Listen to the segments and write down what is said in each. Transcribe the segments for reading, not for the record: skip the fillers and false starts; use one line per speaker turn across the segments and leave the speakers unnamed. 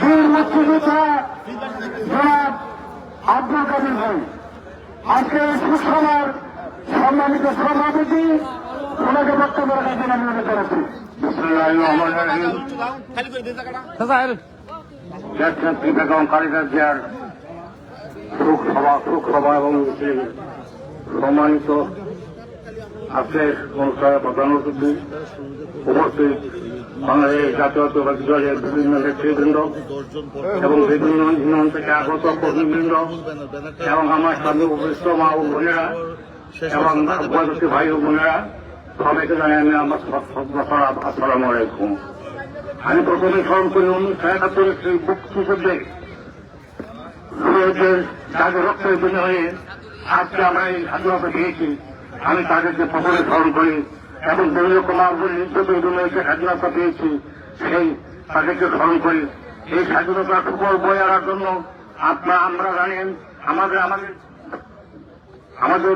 বীর মুক্তিযোদ্ধা জনাব আব্দুল কাদের ভাই আজকে সুসভার সম্মানিত সভাপতি ওনাকে বক্তব্য রাখার জন্য আমি অনুরোধ জানাচ্ছি। বেগম খালেদা জিয়ার শোকসভা এবং সম্মানিত আজকের অনুষ্ঠানের প্রধান অতিথি উপস্থিত বাংলাদেশ জাতীয়তাবাদী দলের বিভিন্ন নেতৃবৃন্দ এবং বিভিন্ন ইউনিয়ন থেকে আগত কর্মীবৃন্দ এবং আমার সামনে উপস্থিত মা ও বোনেরা এবং বয়সী ভাই ও বোনেরা সবাইকে জানাই আমি আমার আসসালামু আলাইকুম। আমি প্রথমে স্মরণ করি 1971 সেই মুক্তিযুদ্ধে যাদের রক্তের বিনিময়ে আজকে আমরা এই স্বাধীনতা পেয়েছি আমি তাদেরকে প্রথমে স্মরণ করি এবং দলীয় কুমার নির্যাতন বিনিময়কে স্বাধীনতা পেয়েছি সেই তাদেরকে স্মরণ করি। এই স্বাধীনতার সুফল বয়ে আনার জন্য আমরা জানেন আমাদের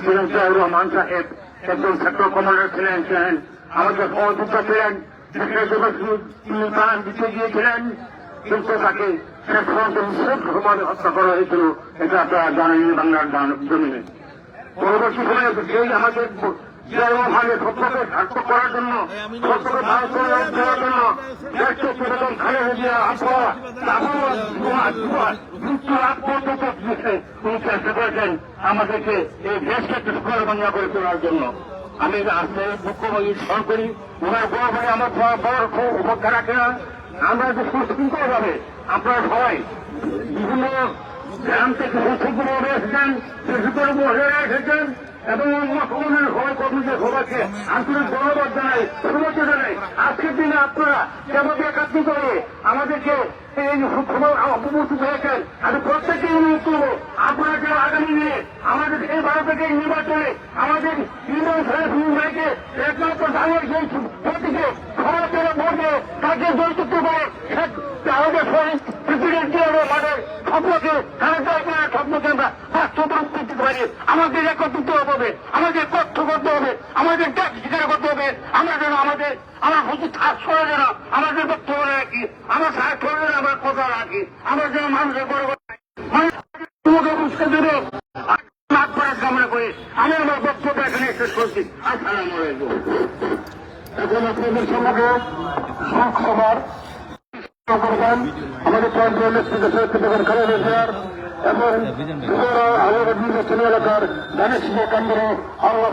ছিলেন জিয়াউর রহমান সাহেব একজন সেক্টর কমান্ডার ছিলেন আমাদের সহযোদ্ধা ছিলেন তিনি প্রাণ দিতে গিয়েছিলেন কিন্তু তাকে শেষ পর্যন্ত নিঃশব্দভাবে হত্যা করা হয়েছিল। এটা আপনারা জানেন বাংলার জমিনে। পরবর্তী সময়ে সেই আমাদের জিয়াউর রহমানের সত্যকে সার্থক করার জন্য সত্যকে ভারত দেওয়ার জন্য বেগম খালেদা জিয়া মৃত্যুর আগ পর্যন্ত তিনি চেষ্টা করেছেন আমাদেরকে এই দেশকে একটু সুখের বাংলা করে তোলার জন্য। আমি আজকে মুখ্যমন্ত্রী স্মরণ করি ওনার বড় বড় আমার বড় উপেক্ষা রাখে না। আমরা যে সুশৃঙ্খল ভাবে আপনারা সবাই বিভিন্ন গ্রাম থেকে সুশৃঙ্খলভাবে এসেছেন শিশুদের মহিলারা এসেছেন এবং সবাই কর্মীদের সবাইকে আন্তরিক ধন্যবাদ জানাই শুভেচ্ছা জানাই। আজকের দিনে আপনারা যেভাবে একাত্রিত হয়ে আমাদেরকে এই উপস্থিত হয়েছেন আমি প্রত্যেকেই অনুরোধ করবো আপনারা কেউ আগামী দিনে আমাদের এই ভারতকে নির্বাচনে আমাদের ইউনিয়ন ভাইকে একমাত্র দাঁড়িয়ে সেই প্রতীকে সবার জন্য ভোট দিয়ে তাকে জয়যুক্ত করে আমাদের প্রেসিডেন্ট আমাদের স্বপ্নকে স্বপ্নকে আমরা বাস্তবায়ন করতে পারি। আমাদের একত্রিত হবে, আমাদের তথ্য করতে হবে, আমাদের ট্যাক্স স্বীকার করতে হবে। আমরা যেন আমার হুজুর সরে যেন আমাদের বক্তব্য রাখি, আমার সরে যেন আমার কথা রাখি, আমরা যেন মানুষের বড় পুরস্কার দেবে মাঠ করার কামনা করে আমি আমার বক্তব্য এখানে শেষ করছি। আসসালামু আলাইকুম। এখন আপনাদের সঙ্গে সবার আমাদের প্রান্তীয় নেতৃত্ব বেগম খালেদা জিয়ার এবং আমাদের নির্বাচনী এলাকার দানিশ কেন্দ্র আল্লাহ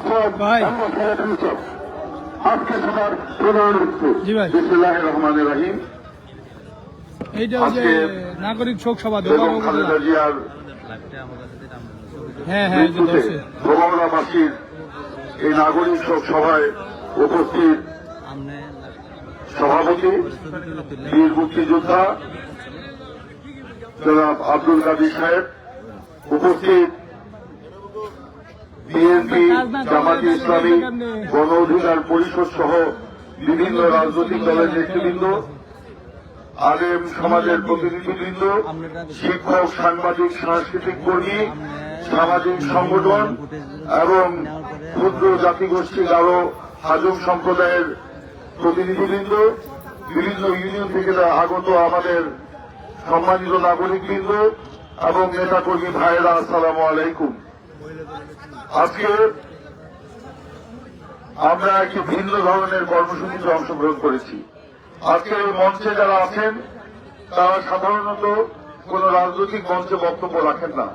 আজকে সবার প্রধান বিসমিল্লাহির রহমানির রহিম।
এইটা হচ্ছে নাগরিক শোক সভা
বেগম খালেদা জিয়ার ভোগাবাসীর এই নাগরিক শোক সভায় উপস্থিত সভাপতি বীর মুক্তিযোদ্ধা জনাব আব্দুল কাদের সাহেব, উপস্থিত বিএনপি, জামায়াতে ইসলামী, গণ অধিকার পরিষদ সহ বিভিন্ন রাজনৈতিক দলের নেতৃবৃন্দ, আলেম সমাজের প্রতিনিধিবৃন্দ, শিক্ষক, সাংবাদিক, সাংস্কৃতিক কর্মী, সামাজিক সংগঠন এবং ক্ষুদ্র জাতিগোষ্ঠী গারো হাজং সম্প্রদায়ের প্রতিনিধিবৃন্দ, বিভিন্ন ইউনিয়ন থেকে আগত আমাদের সম্মানিত নাগরিকবৃন্দ এবং নেতাকর্মী ভাইয়েরা আসসালামু আলাইকুম। আজকে আমরা একটি ভিন্ন ধরনের কর্মসূচিতে অংশগ্রহণ করেছি। আজকে এই মঞ্চে যারা আছেন তারা সাধারণত কোন রাজনৈতিক মঞ্চে বক্তব্য রাখেন না,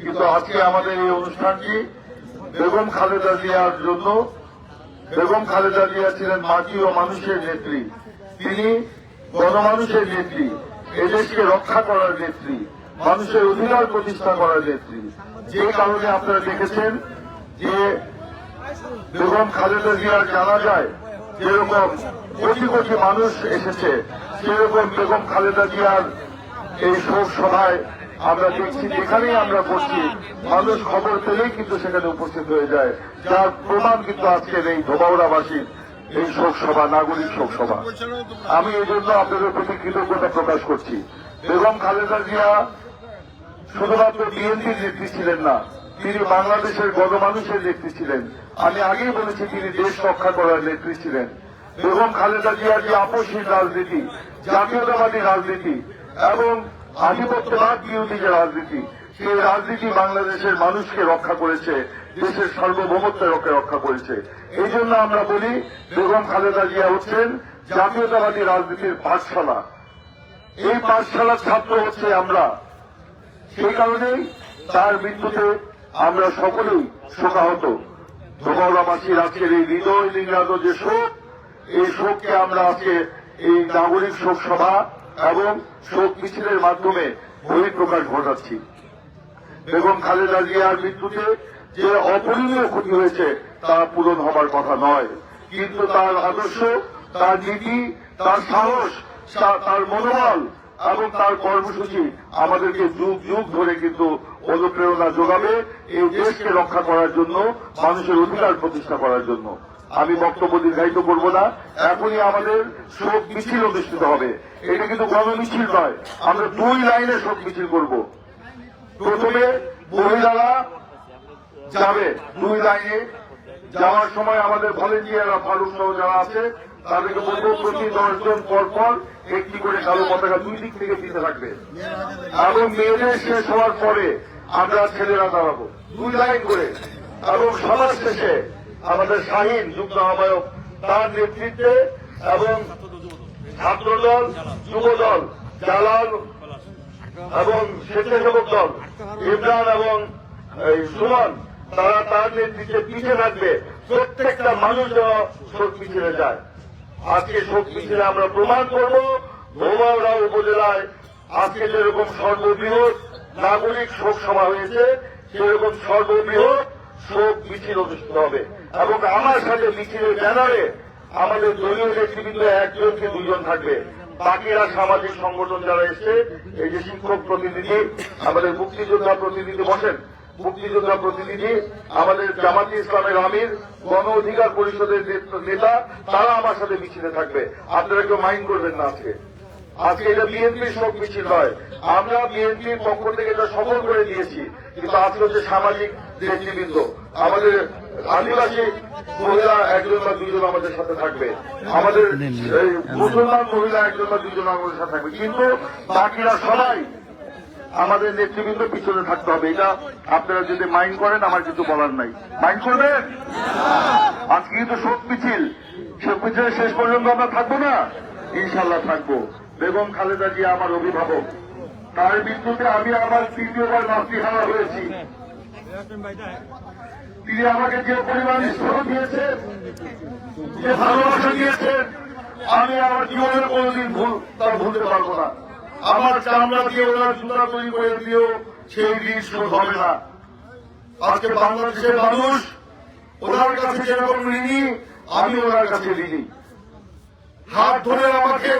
কিন্তু আজকে আমাদের এই অনুষ্ঠানটি বেগম খালেদা জিয়ার জন্য। বেগম খালেদা জিয়া ছিলেন মাটি ও মানুষের নেত্রী, তিনি গণমানুষের নেত্রী, এদেশকে রক্ষা করার নেত্রী, মানুষের অধিকার প্রতিষ্ঠা করার নেত্রী। যে কারণে আপনারা দেখেছেন যে বেগম খালেদা জিয়ার জানাজায় যেরকম কোটি কোটি মানুষ এসেছে, সেরকম বেগম খালেদা জিয়ার এই শোক সভায় আমরা দেখছি যেখানেই আমরা করছি মানুষ খবর পেলেই কিন্তু সেখানে উপস্থিত হয়ে যায়, যার প্রমাণ কিন্তু আজকের এই ধোবাউড়াবাসীর এই শোক সভা, নাগরিক শোক সভা। আমি এই জন্য আপনাদের প্রতি কৃতজ্ঞতা প্রকাশ করছি। বেগম খালেদা জিয়া শুধুমাত্র বিএনপির নেত্রী ছিলেন না, তিনি বাংলাদেশের গণমানুষের নেত্রী ছিলেন। আমি আগেই বলেছি তিনি দেশ রক্ষা করার নেত্রী ছিলেন।
বেগম খালেদা জিয়ার যে আপসহীন রাজনীতি, জাতীয়তাবাদী রাজনীতি এবং আধিপত্যবাদ বিরোধী যে রাজনীতি, সেই রাজনীতি বাংলাদেশের মানুষকে রক্ষা করেছে, দেশের সার্বভৌমত্ব রক্ষা করেছে। এই জন্য আমরা বলি বেগম খালেদা জিয়া হচ্ছেন জাতীয়তাবাদী রাজনীতির পাঠশালা। এই পাঠশালার ছাত্র হচ্ছে আমরা। সেই কারণেই তার মৃত্যুতে আমরা সকলেই শোকাহত। ধোবাউড়াবাসীর আজকের এই হৃদয় নিংড়ানো যে শোক, এই শোককে আমরা আজকে এই নাগরিক শোক সভা এবং শোক মিছিলের মাধ্যমে বহিঃপ্রকাশ ঘটাচ্ছি। বেগম খালেদা জিয়ার মৃত্যুতে যে অপূরণীয় ক্ষতি হয়েছে তা পূরণ হবার কথা নয়, কিন্তু তার আদর্শ, তার নীতি, তার সাহস, তার মনোবল এবং তার কর্মসূচি আমাদেরকে যুগ যুগ ধরে কিন্তু অনুপ্রেরণা যোগাবে এই দেশকে রক্ষা করার জন্য, মানুষের অধিকার প্রতিষ্ঠা করার জন্য। আমি বক্তব্য দীর্ঘায়িত করব না। এখনই আমাদের শোক মিছিল অনুষ্ঠিত হবে। এটা কিন্তু গণমিছিল নয়, আমরা 2 লাইনে শোক মিছিল করব। প্রথমে মহিলারা যাবে 2 লাইনে। যাওয়ার সময় আমাদের ভলেন্টিয়াররা ফারুক সহ যারা আছে তাদেরকে বলবো প্রতি 10 জন পর একটি করে কালো পতাকা 2 দিক থেকে দিতে থাকবে, এবং মেয়েদের শেষ হওয়ার পরে আমরা ছেলেরা দাঁড়াবো 2 লাইন করে। এবং সবার শেষে আমাদের শাহীন যুগ্ম আহ্বায়ক তার নেতৃত্বে এবং ছাত্রদল, যুবদল, জালাল এবং স্বেচ্ছাসেবক দল ইমরান এবং সুমন তারা তার নেতৃত্বে পিছিয়ে থাকবে। প্রত্যেকটা মানুষ যেন শোক মিছিলে যায়। আজকে শোক মিছিলে আমরা প্রমাণ করব ধোবাউড়া উপজেলায় আজকে যেরকম সর্ববৃহৎ নাগরিক শোক সভা হয়েছে, সেরকম সর্ববৃহৎ শোক মিছিল অনুষ্ঠিত হবে। এবং আমার সাথে মিছিলের ব্যানারে আমাদের দলীয় নেতৃবৃন্দ 1 জনকে 2 জন থাকবে। বাকিরা সামাজিক সংগঠন যারা এসছে, এই যে শিক্ষক প্রতিনিধি, আমাদের মুক্তিযোদ্ধা প্রতিনিধি বসেন, মুক্তিযোদ্ধা প্রতিনিধি, আমাদের জামাতে ইসলামের আমির, গণ অধিকার পরিষদের নেতা, তারা আমার সাথে মিছিলে থাকবে। আপনারা কেউ মাইন্ড করবেন না। আজকে এটা বিএনপির শোক মিছিল নয়, আমরা বিএনপির পক্ষ থেকে এটা সফল করে দিয়েছি, কিন্তু আজকে হচ্ছে সামাজিক নেতৃবৃন্দ, আমাদের আদিবাসী মহিলা 1 জন বা 2 জন আমাদের সাথে থাকবে, আমাদের মুসলমান মহিলা 1 জন বা 2 জন আমাদের সাথে থাকবে, কিন্তু বাকিরা সবাই আমাদের নেতৃবৃন্দ পিছনে থাকতে হবে। এটা আপনারা যদি মাইন্ড করেন আমার কিছু বলার নাই। মাইন্ড করবেন? আজকে কিন্তু শোক মিছিল, শোক মিছিলের শেষ পর্যন্ত আমরা থাকবো না, ইনশাল্লাহ থাকবো। বেগম খালেদা জিয়া আমার অভিভাবক, তার মৃত্যুতে আমি আমার 3য়বার মাতৃহারা হয়েছি। তিনি আমাকে যে পরিমাণ স্নেহ দিয়েছেন, যে ভালোবাসা দিয়েছেন, আমি আমার জীবনের কোনদিন তা ভুলতে পারবো না। আমার চামড়া দিয়ে ওনার জুতা তৈরি করে দিয়েও সেই দিন শোধ হবে না। আজকে বাংলাদেশের মানুষ ওনার কাছে যেরকম ঋণী, আমি ওনার কাছে ঋণী। হাত ধরে আমাকে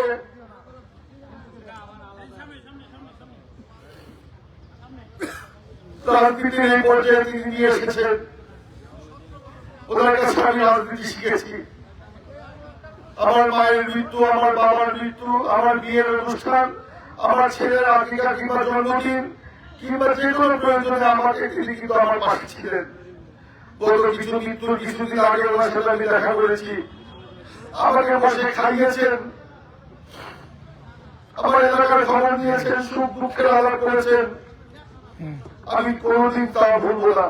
রাজনীতির এই পর্যায়ে তিনি নিয়ে এসেছেন। ওনার কাছে আমি রাজনীতি শিখেছি। আমার মায়ের মৃত্যু, আমার বাবার মৃত্যু, আমার বিয়ের অনুষ্ঠান, আমার ছেলের আকিকা কিংবা জন্মদিন কিংবা যে কোনো প্রয়োজনে আমাকে তিনি কিন্তু আমার পাশে ছিলেন। গত মৃত্যুর কিছুদিন আগে ওনার সাথে আমি দেখা করেছি, আমাকে বসে খাইয়েছেন, আমার এলাকার খবর নিয়েছেন, সুখ দুঃখের আলাপ করেছেন। আমি কোনদিন তা ভুলবো না।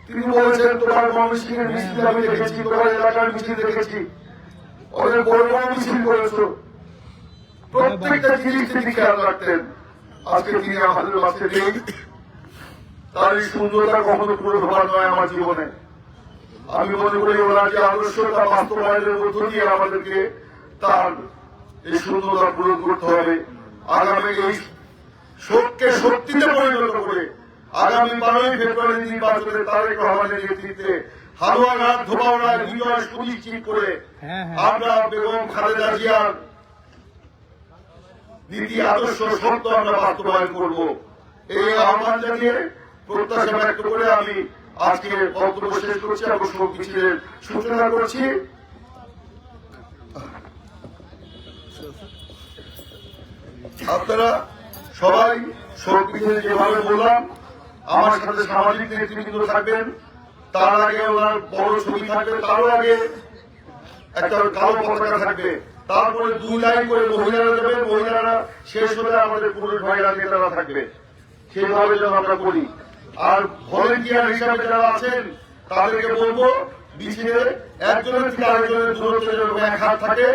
তিনি বলেছেন তোমার ময়মনসিংহের মিছিল আমি দেখেছি, তোমার এলাকার মিছিল দেখেছি, অনেক বড় বড় মিছিল করেছ। প্রত্যেকটা জিনিস তিনি খেয়াল রাখতেন। আজকে তিনি আমাদের মাঝে নেই। তার এই সুন্দরতা কখনো পূরণ হওয়ার নয় আমার জীবনে। আমি মনে করি ওনার যে আদর্শতা বাস্তবায়নের মধ্য দিয়ে আমাদেরকে তার এই সুন্দরতা পূরণ করতে হবে। আগামী এই শোককে শক্তিতে পরিণত করে আগামী 12ই ফেব্রুয়ারি নির্বাচনে তারেক রহমানের নেতৃত্বে হালুয়াঘাট ধোবাউড়ার বিজয় সুনিশ্চিত করে আমরা বেগম খালেদা জিয়ার নীতি আদর্শ সত্য আমরা বাস্তবায়ন করব। এই আহ্বান জানিয়ে প্রত্যাশা ব্যক্ত করে আমি আজকে বক্তব্য শেষ করছি এবং শোক মিছিলের সূচনা করছি। আপনারা সবাই শোক মিছিলে যেভাবে বললাম আমার সাথে সামাজিক নেতৃবৃন্দ থাকবেন, তার আগে ওনার বড় ছবি থাকবে, তারও আগে একটা কালো পতাকা থাকবে, তারপরে 2 লাইন করে মহিলারা যাবে, মহিলারা শেষ হলে আমাদের পুরুষ ভাইরা নেতারা থাকবে। সেইভাবে যেন আমরা করি। আর ভলেন্টিয়ার হিসাবে যারা আছেন তাদেরকে বলবো মিছিলে একজনের থেকে আরেকজনের দূরত্ব যেন 1 হাত থাকে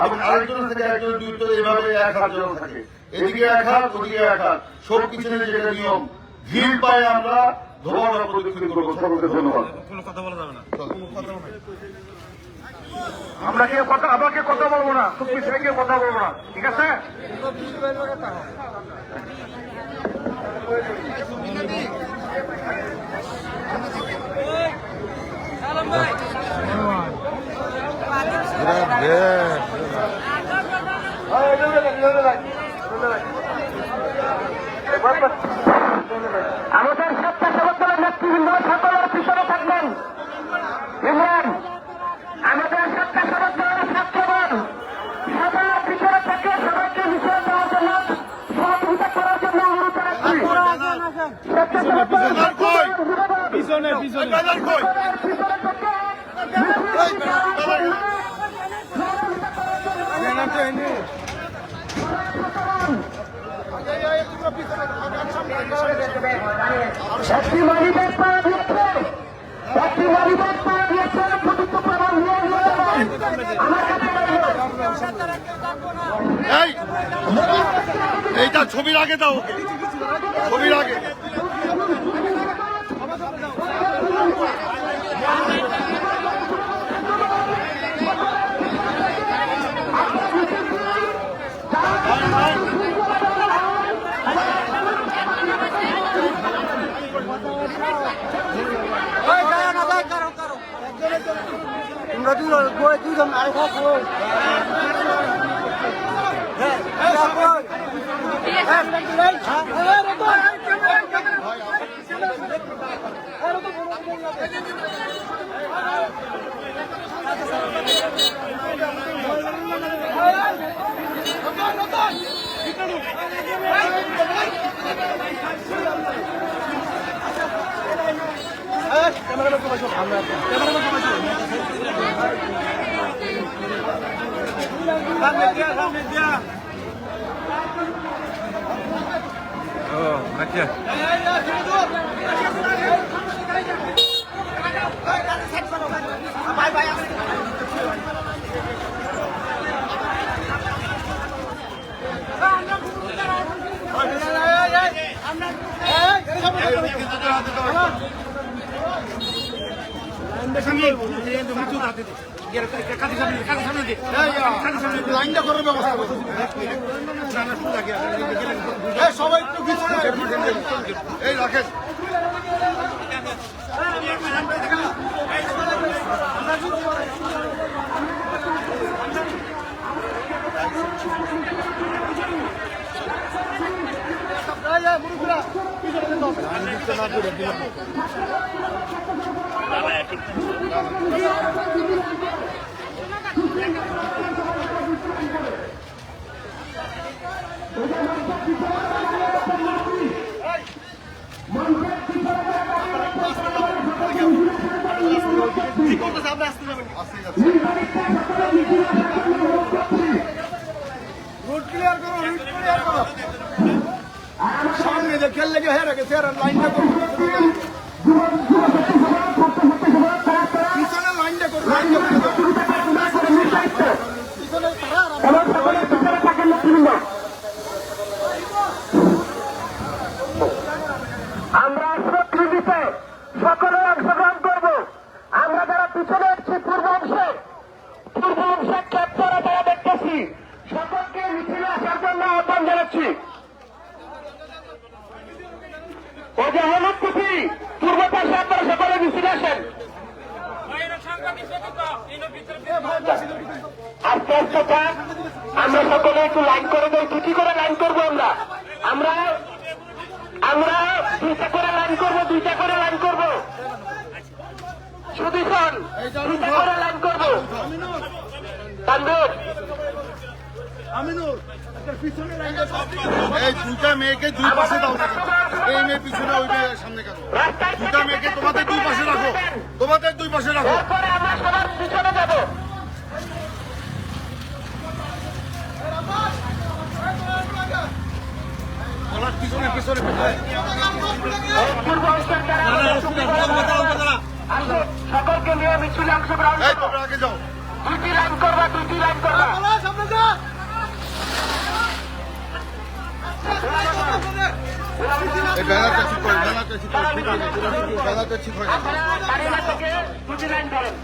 এবং আরেকজনের থেকে একজনের দূরত্ব এভাবে 1 হাত যেন থাকে, এদিকে 1 হাত ওদিকে 1 হাত, সব কিছুর যেটা নিয়ম। ভিড় পায় আমরা ধোয়া প্রদক্ষিণ করবো। সকলকে ধন্যবাদ।
কোনো কথা বলা যাবে না।
আমরা কেউ কথা, আমাকে কথা বলবো না, খুব পিছনে কেউ কথা বলবো না, ঠিক আছে? আমাদের স্বেচ্ছাসেবকদের নেতৃবৃন্দ সকলের পিছনে থাকবেন। ইমরান, আমাদের স্বেচ্ছাসেবকদের স্বাস্থ্যবান সকলের পিছনে থেকে সবাইকে মিশনে দেওয়ার জন্য সহযোগিতা করার জন্য অনুরোধ জানাচ্ছি।
পিছনে পিছনে
একটি মালিকের পাওয়া দিয়েছে, একটি মালিকের পাওয়া দিয়েছে, প্রযুক্ত প্রমাণ নিয়ে আমার কাছে
এইটা ছবির আগে দাও, ছবির আগে।
দুজন আরেকটা লাইনটা করার ব্যবস্থা সবাই একটু পিছনে এই রাখেন। সামনে যে খেললে যে হেরে গেছে লাইনটা পিছনে লাইনটা করে
আমরা প্রতিযোগিতায় সকলে অংশগ্রহণ করব। আমরা যারা পিছনে আছি পূর্ব অংশে ক্যাপ করা তারা দেখতেছি, সকলকে মিছিলে আসার জন্য আহ্বান জানাচ্ছি। ওই যে হলুদ কুপি পূর্ব পাশে আপনারা সকলে মিছিলে আসেন। আস্তে আস্তে থাক, আমরা সকলে একটু লাইন করে দেই। কি করে লাইন করবো আমরা? আমরা আমরা 2টা করে লাইন করবো, 2টা করে লাইন করবো। সুদীষণ 2টা করে লাইন করবো। তানভীর,
এই 2টা মেয়েকে 2 পাশে দাও, এই মেয়ে পিছনে ওই মেয়ে সামনে কেন? 2টা মেয়েকে তোমাদের 2 পাশে রাখো, তোমাদের 2 পাশে রাখো।
এরপরে আমরা সবার পিছনে যাবো। পূর্ব অঞ্চল যারা আসুন, সকলকে নিয়ে মিছিলে অংশগ্রহণ
এই
করো।
তোমরা আগে যাও।
দুইটি লাইন করবা, দুইটি লাইন করবা।
এই ব্যানারটা ঠিক করে, ব্যানারটা ঠিক করে, ঠিক হয়ে গেছে, ব্যানারটা ঠিক হয়ে গেছে।
আপনারা দাঁড়িয়ে থেকে দুটি লাইন করেন।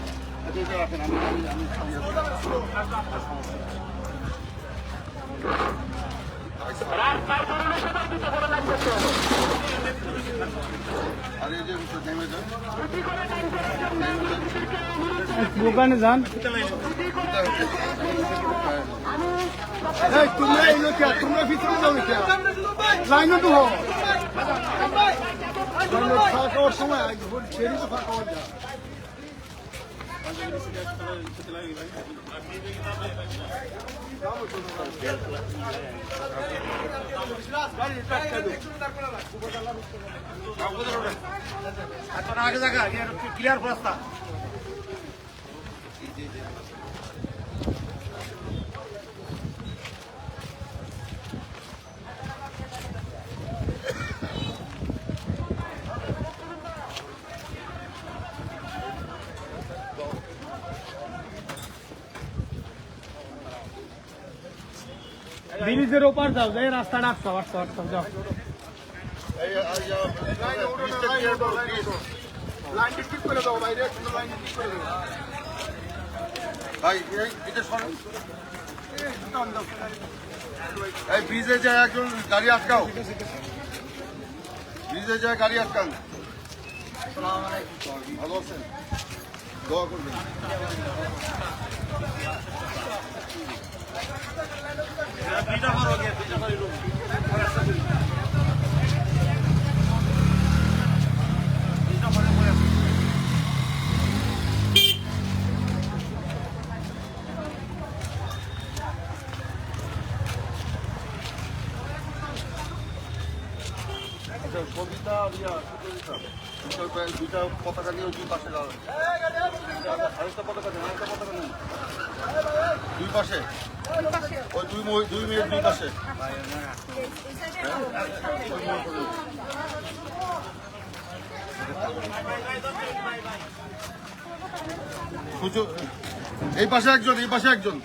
রাস্তার কারণে সবাই দুটো করে লাইন করতে হবে।
আর এই যে নেমে যান।
দুটি করে লাইন করার জন্য
দোকানে যান।
এই তোমরা এই লোক তোমরা ভিতরে যাও না লাইনে তো হও ফাঁকা হওয়ার সময় ছেড়ে তো ফাঁকা হওয়ার যা
আগে জায়গা ক্লিয়ার রাস্তা। ব্রিজের ওপার যাও, যাই রাস্তাটা আটকাও যাও।
লাইনটা ঠিক করে দাও বাইরে লাইনটা ঠিক করে দাও
ভাই এই এটা সরেন। এই ব্রিজে যায় একজন গাড়ি আটকাও, ব্রিজে যায় গাড়ি আটকান। ভালো আছেন, দোয়া করবেন। কবিতা আর দুইটা পতাকা নিয়ে দুই পাশে আরেকটা পতাকা নেই, আরেকটা পতাকা নেই দুই পাশে, ওই দুই মেয়ের দুই পাশে। এই পাশে একজন, এই পাশে একজন।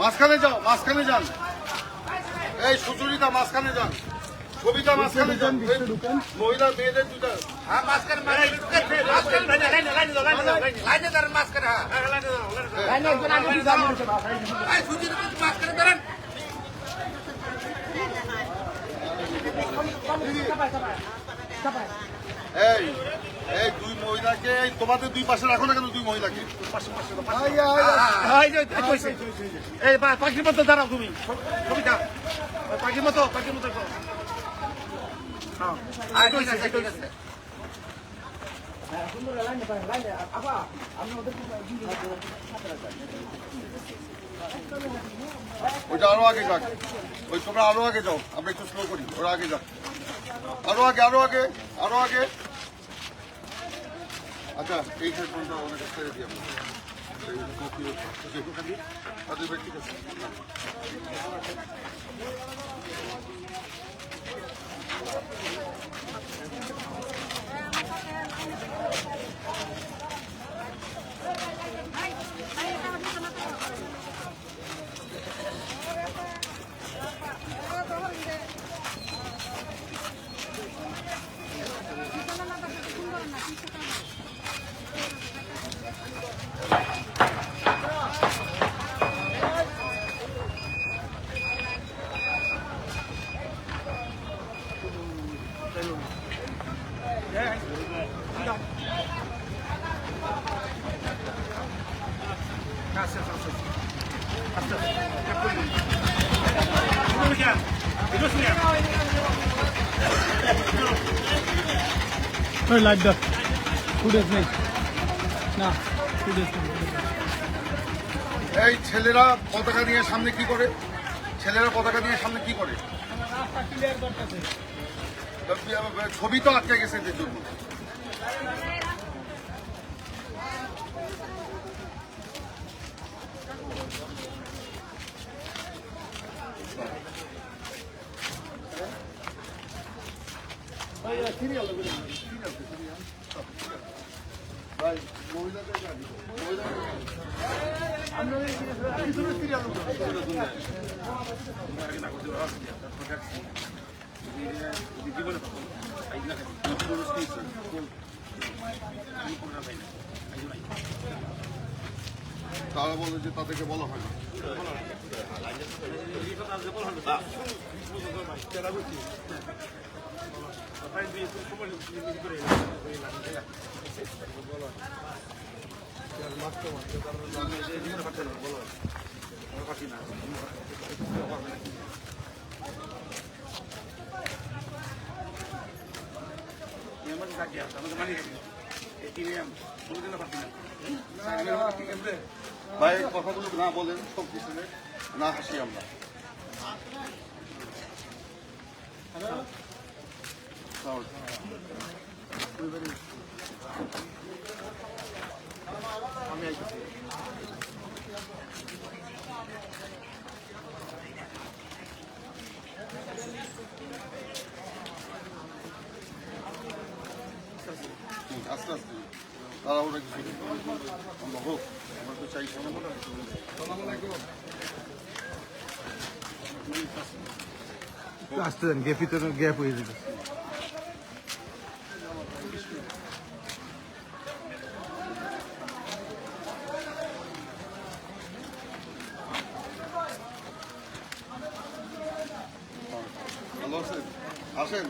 মাঝখানে যাও, মাঝখানে যান। এই সুচরিতা মাঝখানে যান, কবিতা মাঝখানে যান। মহিলা মেয়েদের দুটা এই এই দুই মহিলাকে এই তোমাদের দুই পাশে রাখো না কেন? দুই মহিলাকে
এই পাখির মতো দাঁড়াও তুমি, কবিতা পাখির মতো
ওইটা আরো আগে যাক, ওই তোমরা আরো আগে যাও, আমরা একটু স্লো করি, ওরা আগে যাক, আরো আগে আরো আগে আরো আগে। আচ্ছা এই ফোনটা অনেক ছেড়ে দিই আমরা, ঠিক আছে।
লাইট দাও, ফুটেজ নেই না, ফুটেজ নেই।
এই ছেলেরা পতাকা নিয়ে সামনে কি করে? ছেলেরা পতাকা নিয়ে সামনে কি করে?
রাস্তা ক্লিয়ার করতেছে।
ছবি তো আটকে গেছে এদের জন্য।
সিরিয়াল ভাই মহিলাদের গাড়ি আমরা পিছনে সিরিয়াল
তারা বলে যে তাদেরকে বলা হয় না ভাই কথাগুলো না বলেন সব কিছু না হাসি আমরা আস্তে আস্তে তারা ওরা কিছু আমরা হোক আমরা তো চাই
আসতে দেন ভিতরে গ্যাপ হয়ে যাবে
ভালো আছেন আসেন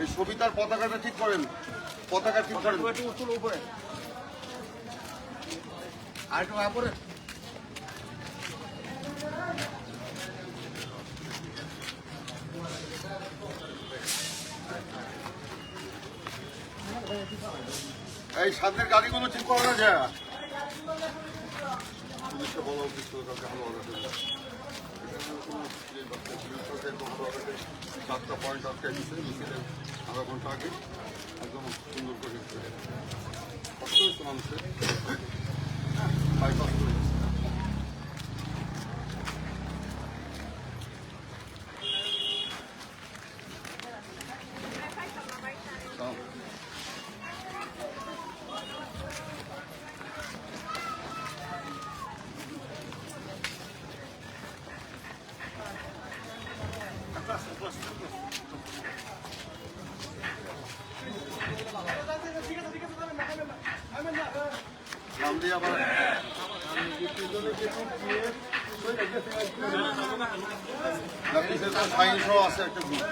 এই সবিতার পতাকাটা ঠিক করেন পতাকা ঠিক করেন
উপরে আর একটু উপরে
এই সামনের গাড়িগুলো ঠিক করা না যায় পুলিশকে বলা উচিত ছিল কালকে ভালো হবে 7টা পয়েন্ট আটকে দিচ্ছে মিছিলের আধা ঘন্টা আগে একদম সুন্দর করে কষ্ট হচ্ছে মানুষের বাইপাস করে গেছে নাম দিয়ে আবার সাইন্স আছে একটা গ্রুপ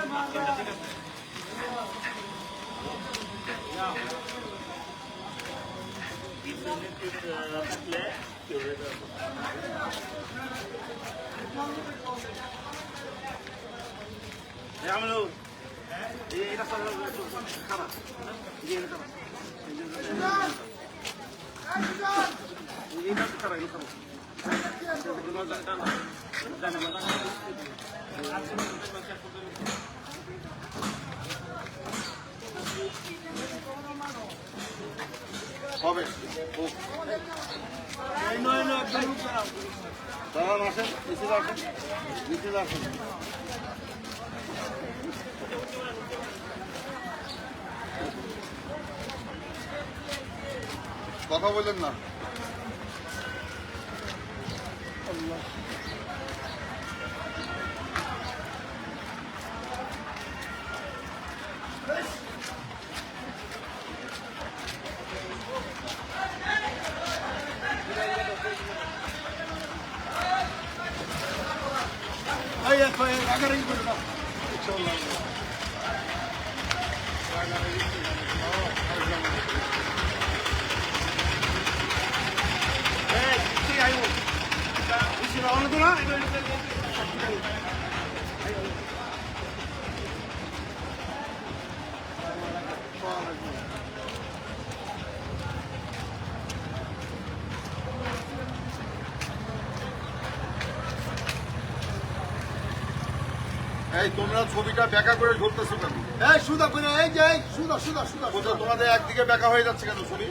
হবে দাঁড়ান আসেন নিচে আসেন নিচে আসেন কথা বললেন না এই তোমরা ছবিটা ব্যাকা করে ধরতেছো কেন?
এই সুদা করে এই যে এই সুদা সুদা সুদা
কোথাও তোমাদের একদিকে ব্যাকা হয়ে যাচ্ছে কেন ছবি?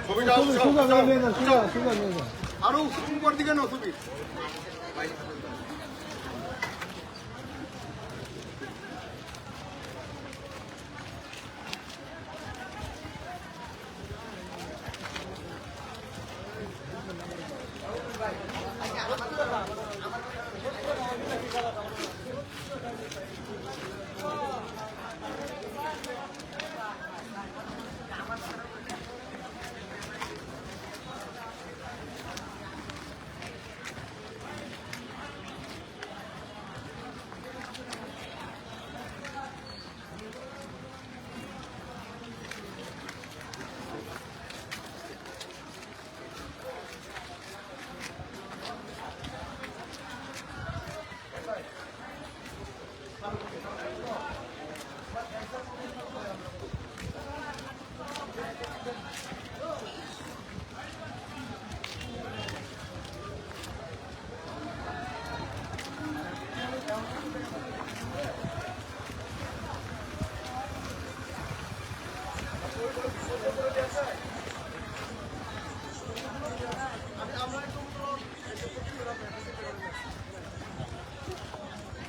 ছবিটা
আরো উপর দিকে নাও তুমি।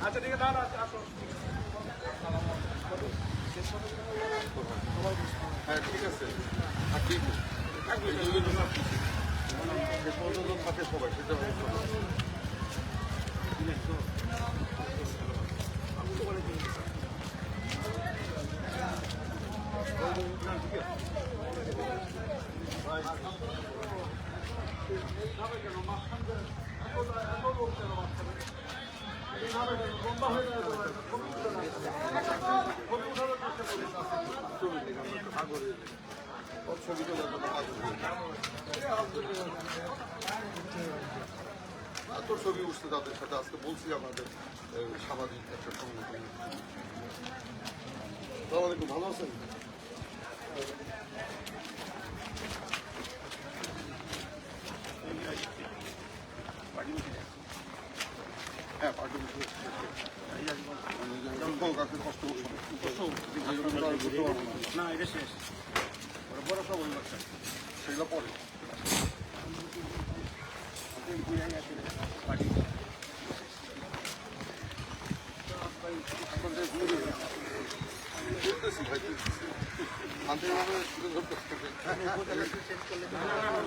আচ্ছা ঠিক আছে আসো।
হ্যাঁ ঠিক আছে। আর কি থাকে সবাই সেটা তোর ছবি উঠছে তাদের সাথে আজকে বলছি আমাদের সামাজিক একটা সংগঠন। আসসালামু আলাইকুম, ভালো আছেন? হ্যাঁ পার্টি কষ্ট
না এটা শেষ বড় সব
সেগুলো পরে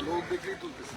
লোক দেখলেই তুলতেছি।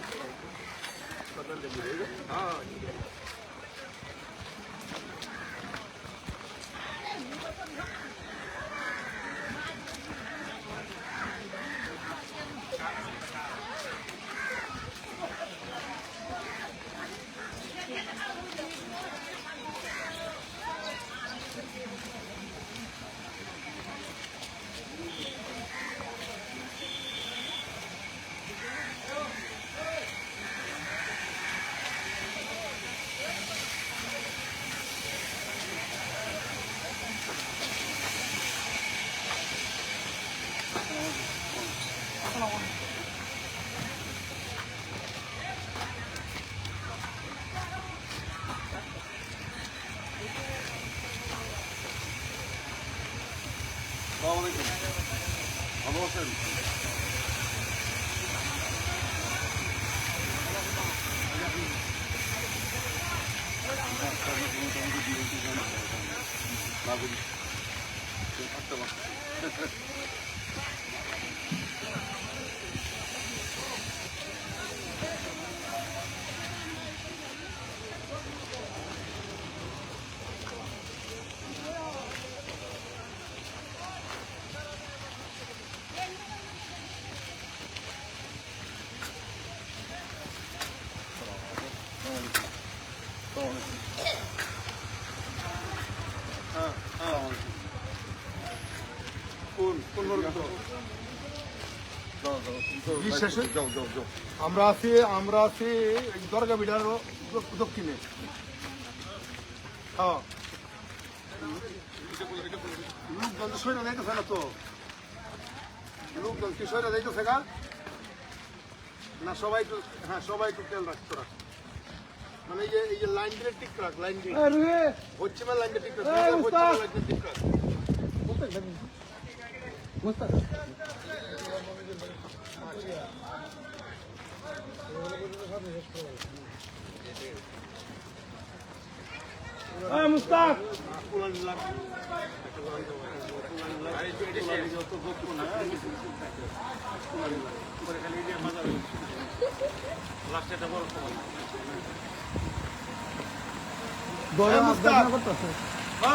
আসসালামু আলাইকুম, ভালো আছেন? থাকতে পারছি।
আমরা আছি দরগা বিড়ার দক্ষিণে। হ্যাঁ লোকজন সৈরা যাইতেছে না তো, লোকজন কি সৈরা যাইতেছে গা না? সবাই একটু, হ্যাঁ সবাই একটু তেল রাখতো। মানে এই যে লাইন দিয়ে ঠিক রাখ, লাইন দিয়ে হচ্ছে না, লাইন দিয়ে ঠিক রাখ, হচ্ছে না, লাইন দিয়ে ঠিক রাখ।
মুস্তাক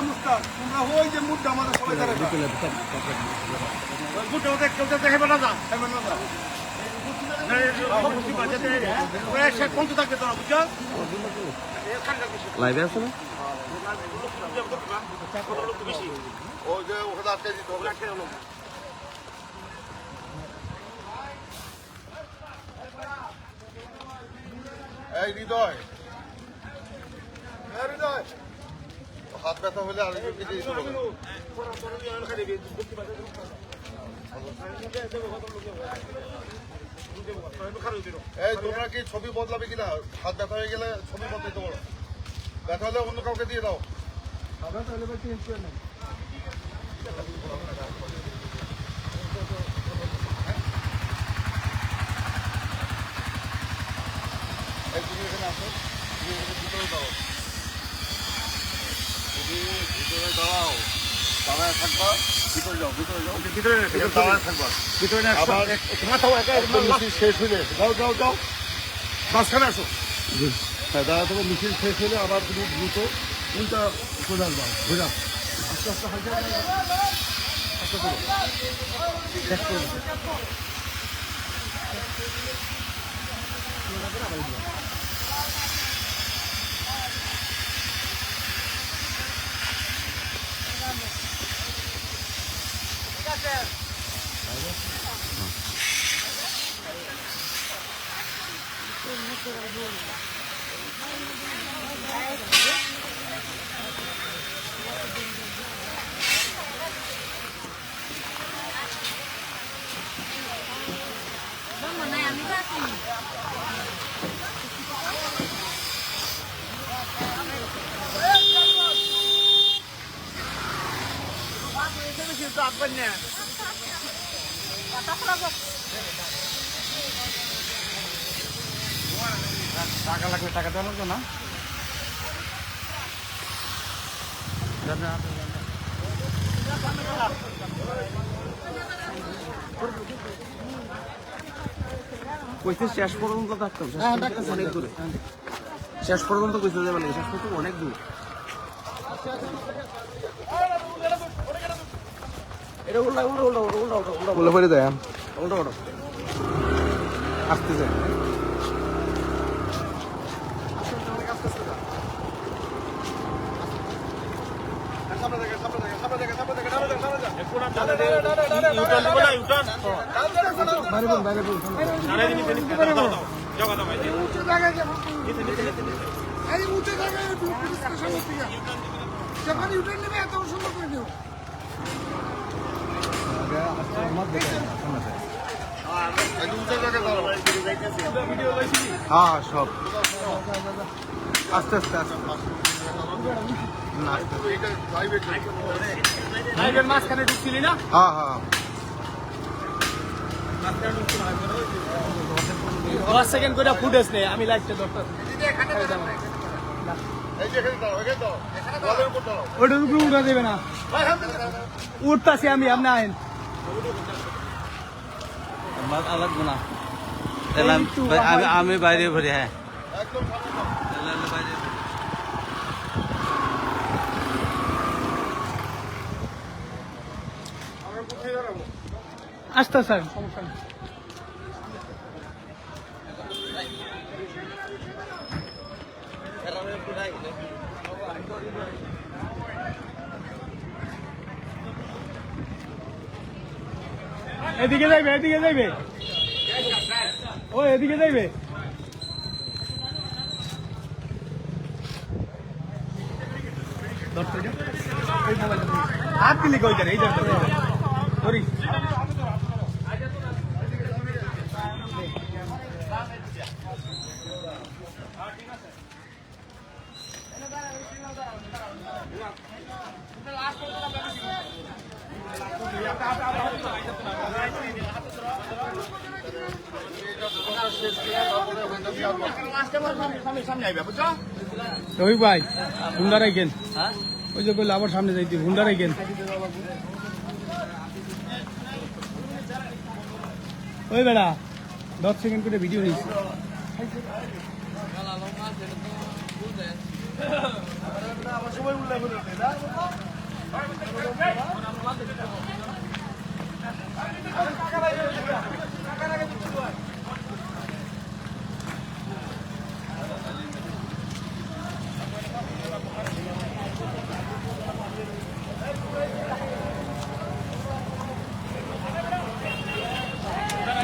মুস্তাক, তোমরা ওই যে মুডটা আমাদের সবাই ধরে
লাইভে আছে না?
ওই যে ওখানে আটকে দিতে হবে। এই হৃদয়, হৃদয়, হাত ব্যথা হলে আরেকজনকে দিয়ে দিতে হবে। এই তোমরা কি ছবি বদলাবে কিনা? হাত ব্যথা হয়ে গেলে ছবি বদলাইতে পারো, ব্যথা হলে অন্য কাউকে দিয়ে দাও। এই তুমি এখানে আসো, তুমি এখানে ভিতরে দাও, তুমি ভিতরে দাঁড়াও, দাঁড়ায় থাকবা, ভিতরে যাও, ভিতরে যাও, ভিতরে দাঁড়ায় থাকবা, ভিতরে আবার মিছিল শেষ হইলে যাও যাও যাও মাঝখানে আসো। হ্যাঁ, দাঁড়া থেকে মিছিল শেষ হলে আবার তুমি দ্রুত উল্টা চলে আসবা, ঘুরা আস্তে আস্তে হালকা আস্তে করে শেষ করে দিতে।
টাকা লাগবে, টাকা দেওয়া লাগবে না? কইতে শেষ পর্যন্ত থাকতাম, অনেক দূরে, শেষ পর্যন্ত কইতে যাবে লাগে, শেষ পর্যন্ত অনেক দূর। এটা উল্টা উল্টা উল্টা উল্টা উল্টা উল্টা বলে ফেলে দেয়, উল্টা উল্টা আসতেছে। হ্যাঁ সব আস্তে আস্তে আস্তে
মাঝখানে ঢুকছিলি না?
হ্যাঁ হ্যাঁ
10 সেকেন্ড করে ফুটেজ নেই, আমি লাইভটা দরকার। ওটার উপরে উঠা দেবে না, উঠতাছি আমি, আপনি আইন।
লাগবে না, আমি বাইরে ভরি। হ্যাঁ
আসতে স্যার, সমস্যা নেই। এদিকে যাইবে, এদিকে যাইবে, ও এদিকে যাইবে। হাত দিলি কই যাবে, এই যাবে সরি।
রবি ভাই হুন্ডা রাখেন ওই যে বললে আবার সামনে যাইতে হুন্ডা রাখেন ওই বেড়া 10 সেকেন্ড করে ভিডিও নিচ্ছি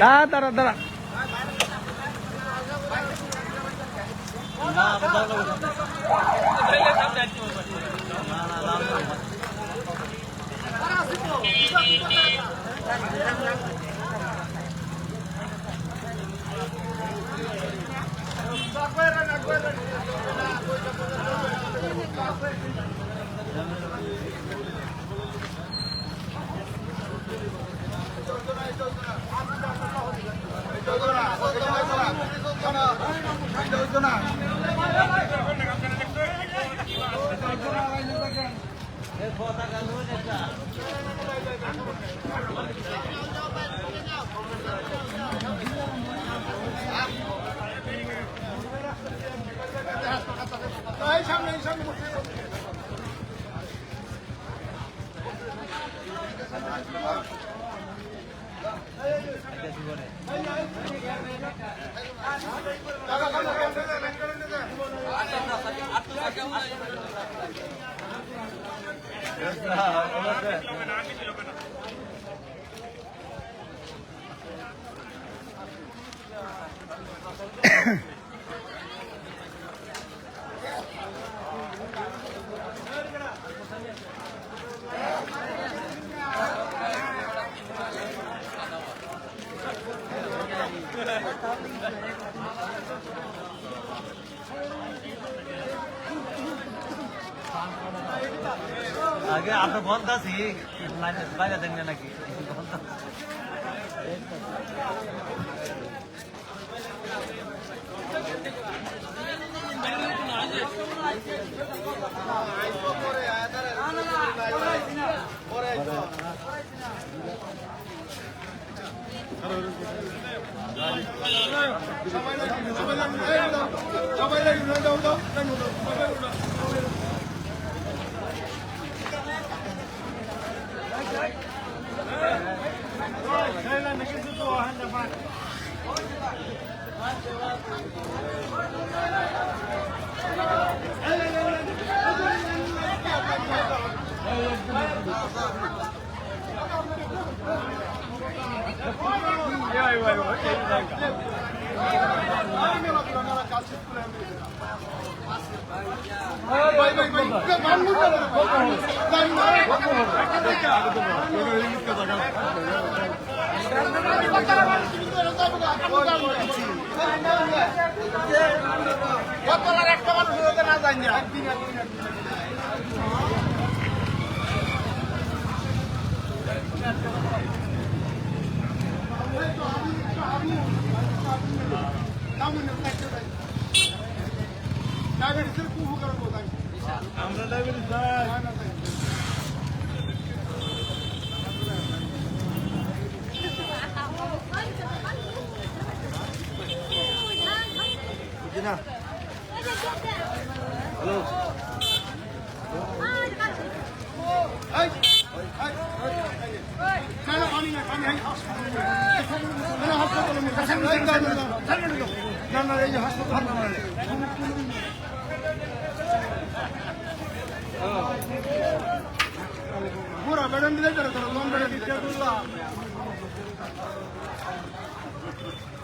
দাঁড়া দাঁড়া
আগে আপনার বন্ধ আছি বাইরে দেখবেন নাকি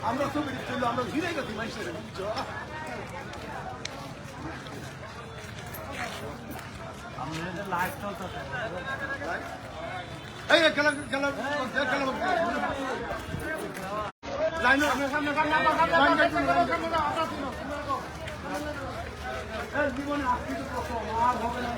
আমরা ছবি দিচ্ছিল আমরা ঘিরে গেছি মানুষের
লাইভ চলতেছে
এই খেলা খেলা খেলা লাইন জীবনে আসতে আর হবে না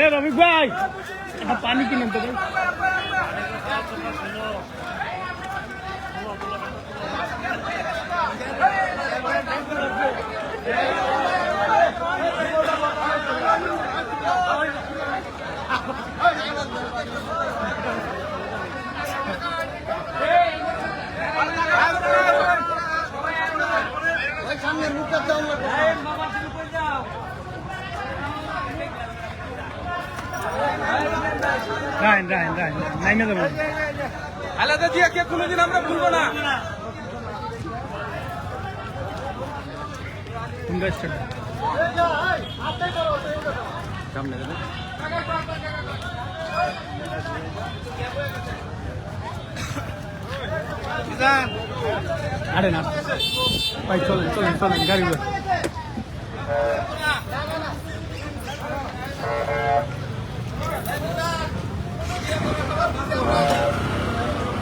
এ রবি ভাই একটা পানি কিনেন তো ভাই। রাইন রাইন রাইন নাইমে যাবো আলাদা দিয়ে কে কোনোদিন আমরা ভুলবো না। তোমরা স্টার্ট সামনে যাবে আরে না ভাই চলেন চলেন চলেন গাড়ি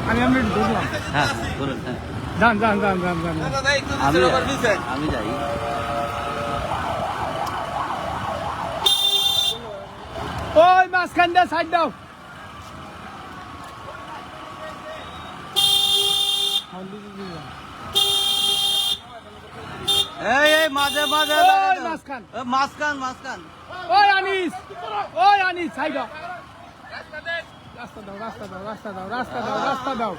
আমি আমি বুঝলাম।
হ্যাঁ বলুন। হ্যাঁ
যান যান যান যান যান
আমি যাই।
ওই মাঝখান দিয়ে সাইড দাও।
এই মাঝে মাঝে
ওই মাঝখান
মাঝখান মাঝখান।
ওই আনিস সাইড দাও। রাস্তা দাও রাস্তা দাও রাস্তা দাও রাস্তা দাও রাস্তা দাও।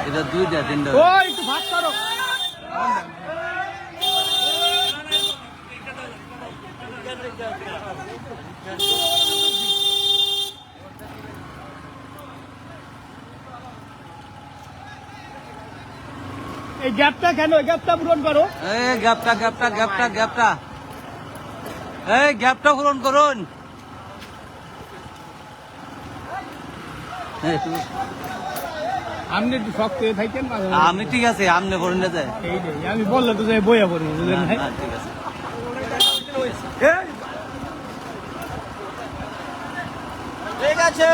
এটা 2টা 3টা।
ওই একটু ভাগ করো। এই গ্যাপটা কেন? এই গ্যাপটা পূরণ করো।
এই গ্যাপটা গ্যাপটা গ্যাপটা গ্যাপটা এই গ্যাপটা পূরণ করুন।
আপনি একটু শক্ত হয়ে থাকেন।
আমি ঠিক আছে আমনে করুন না যায়।
এইটাই আমি বললে তো যাই বইয়া পড়ি বুঝলেন ভাই।
ঠিক আছে ঠিক আছে।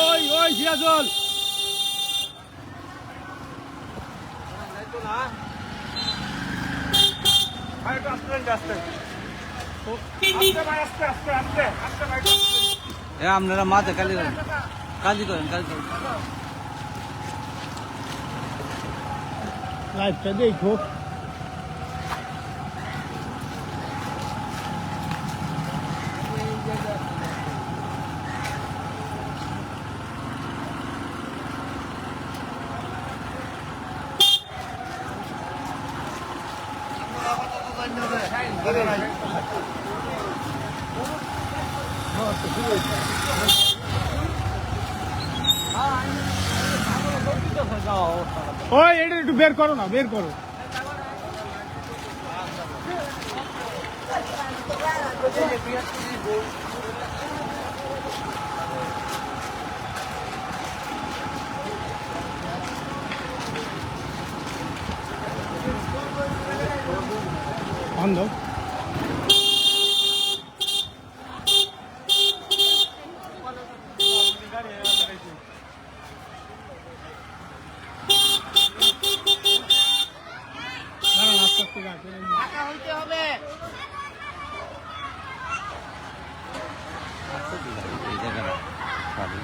ওই ওই সিরাজুল
আপনারা মাঝে কালি করেন কাজি করেন কাজি করেন।
লাইভটা দেখো। ওই এটা একটু বের করো না, বের করো। বন্ধ
এই জায়গাটা খালি।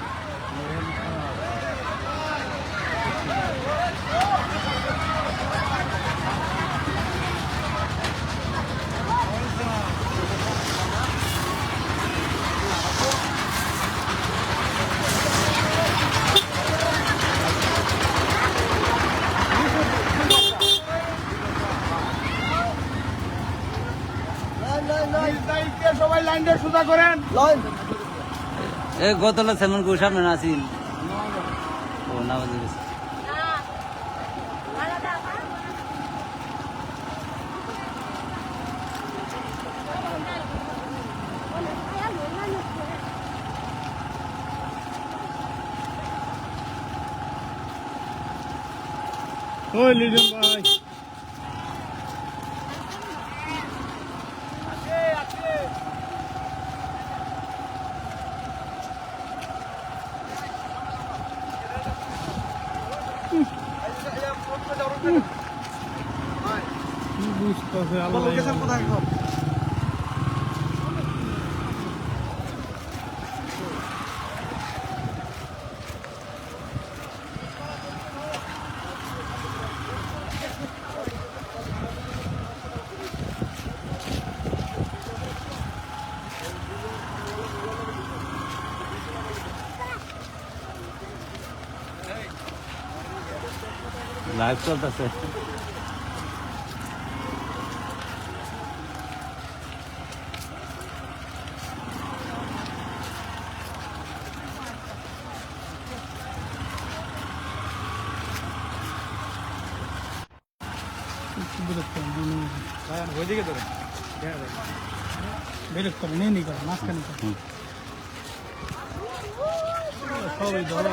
সবাই লাইনটা সোজা করেন
এ গতলা সেমন করে সামনে নাছিল ও নামাজ গেছে
ওই লিজন ভাই বুঝতেছে আল্লাহ
লাইভ চলতেছে
বিরক্ত নেই নি করে মাঝখানে সবাই ধরা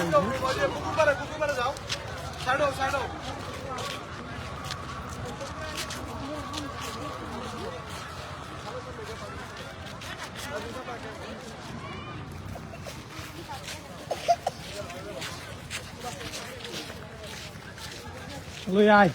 লই আয়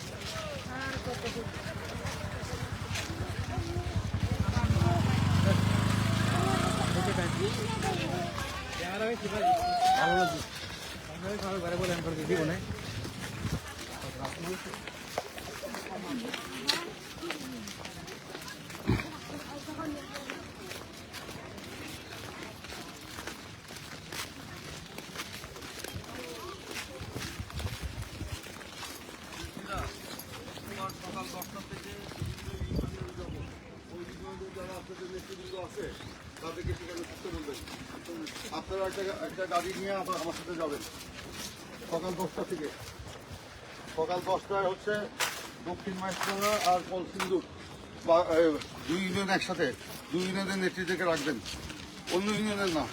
তাদেরকে সেখানে থাকতে বলবেন। আপনারা একটা গাড়ি নিয়ে আমার সাথে যাবেন সকাল 10টা থেকে। সকাল 10টায় হচ্ছে দক্ষিণ মাইসপাড়া আর কলসিন্দুর বা দুই ইউনিয়ন একসাথে, দুই ইউনিয়নের নেতৃত্বকে রাখবেন, অন্য ইউনিয়নের না।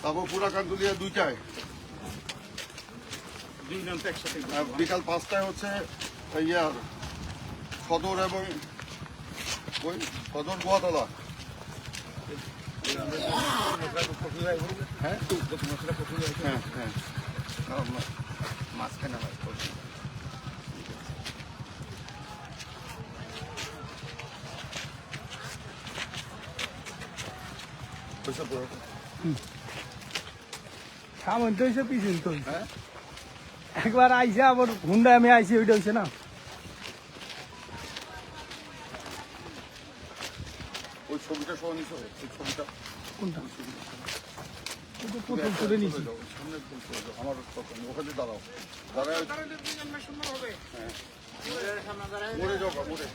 তারপর পুরা কান্দুলিয়া 2টায়, বিকাল 5টায় হচ্ছে ইয়ার সদর এবং ওই সদর গোয়াতলা। হ্যাঁ হ্যাঁ হ্যাঁ মাঝখানে
সামন তো এসে পিছন তো একবার আইসে আবার হুন্ডা আমি আইসি ওইটা হয়েছে না
ওই ছবিটা সহ নিছ, ওই ছবিটা
কোনটা ওইটা প্রথম করে নিয়েছি
সামনে আমার ওখানে দাঁড়াও, দাঁড়ায় মরে যাও মরে।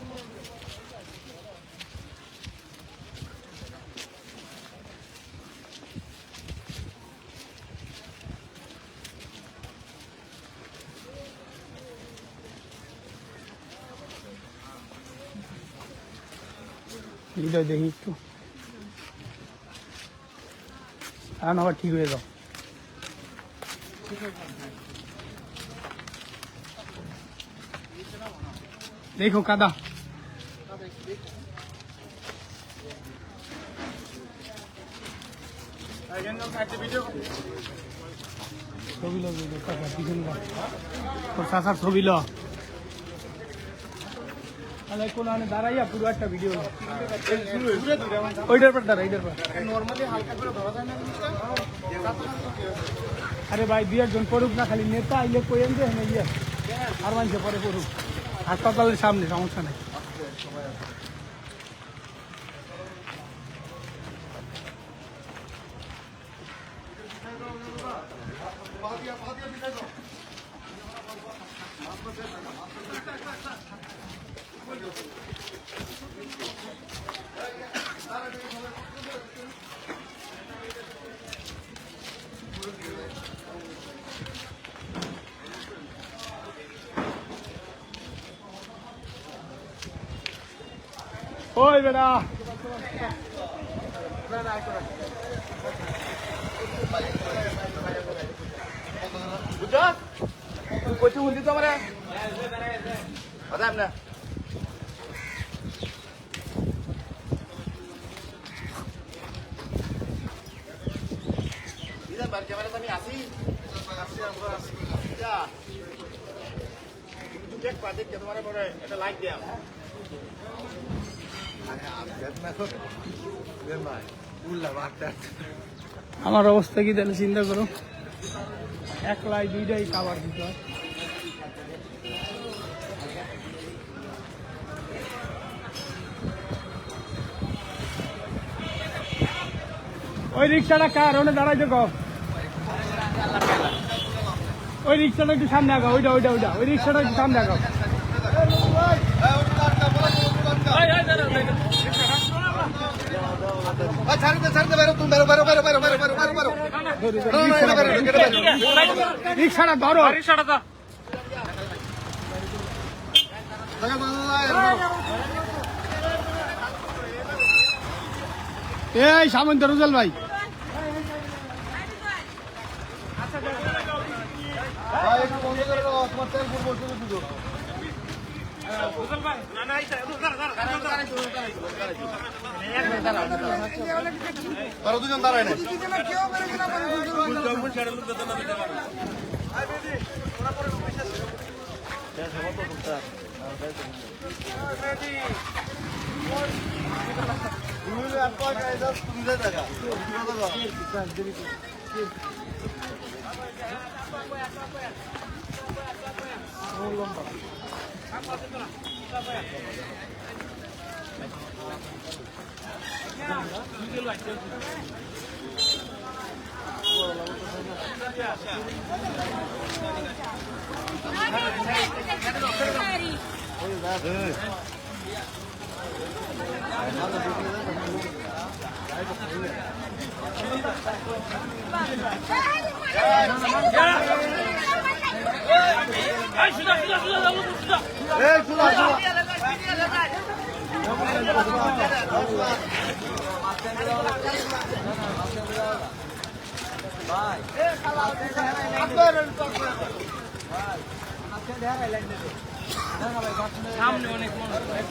হৃদয় দেখি একটু আর আবার ঠিক হয়ে যাও দেখো কাদা ছবি লো তোর চাচার ছবি লো কোন দাঁড়াইয়া পুরো একটা ভিডিও ওইটার পর দাঁড়া এইটার পর নর্মালি হালকা করে ধরা যায় না আরে ভাই দুই একজন পড়ুক না খালি নেতা আইলে কইেন যে হ্যাঁ ইয়ে আর মানুষে পরে পড়ুক হাসপাতালের সামনে সমস্যা নেই ওই বেটা বুঝছো তুই কইতে বললি তো আমারে কথা না ইদার বার ক্যামেরা আমি আসি যা তুই দেখ পা দেখ তোমারে পরে এটা লাইক দেয়া আমার অবস্থা কি তাহলে চিন্তা করো একলাই দুইটাই খাবার দিতে হয় ওই রিক্সাটা কার ওনে দাঁড়াইতে কম ওই রিক্সাটা একটু সামনে আগাও ওইটা ওইটা ওইটা ওই রিক্সাটা একটু সামনে আগাও রিক্সাটা ধরো রিক্সাটা এই সামন্ত রুজল ভাই
তারা দুজন দাঁড়ায় না সামনে অনেক মানুষ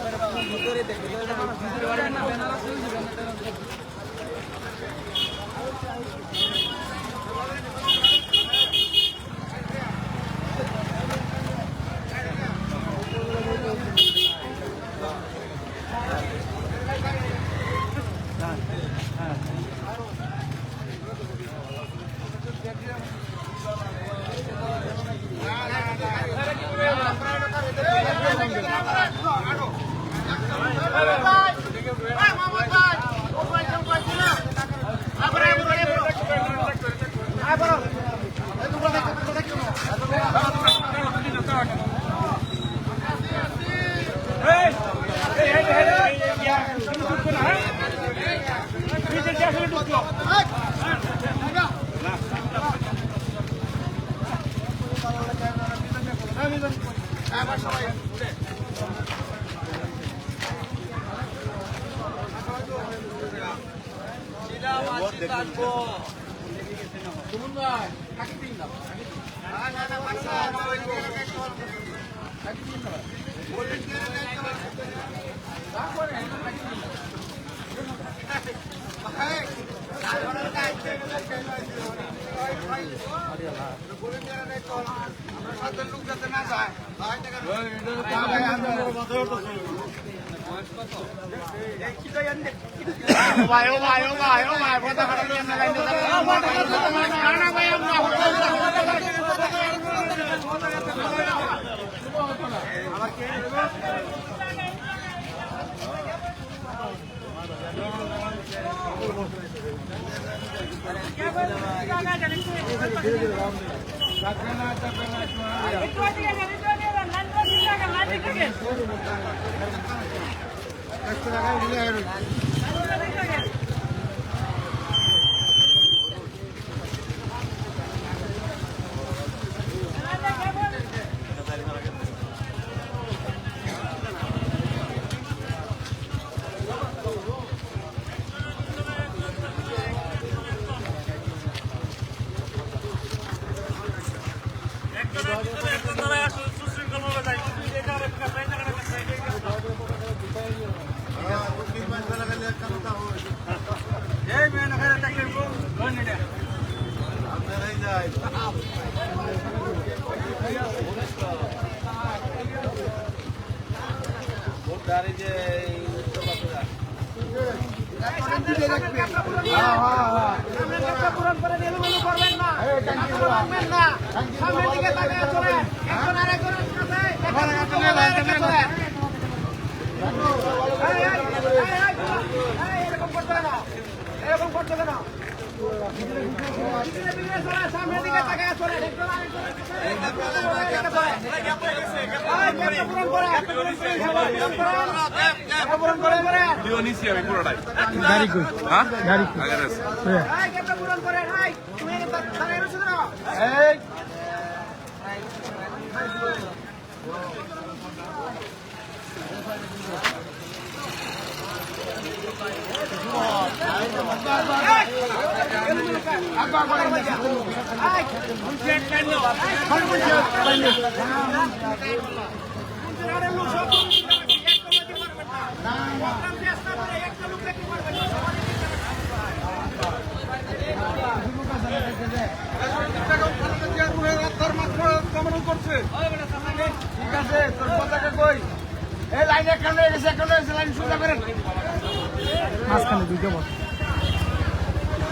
মাঝখানে দুইটা বল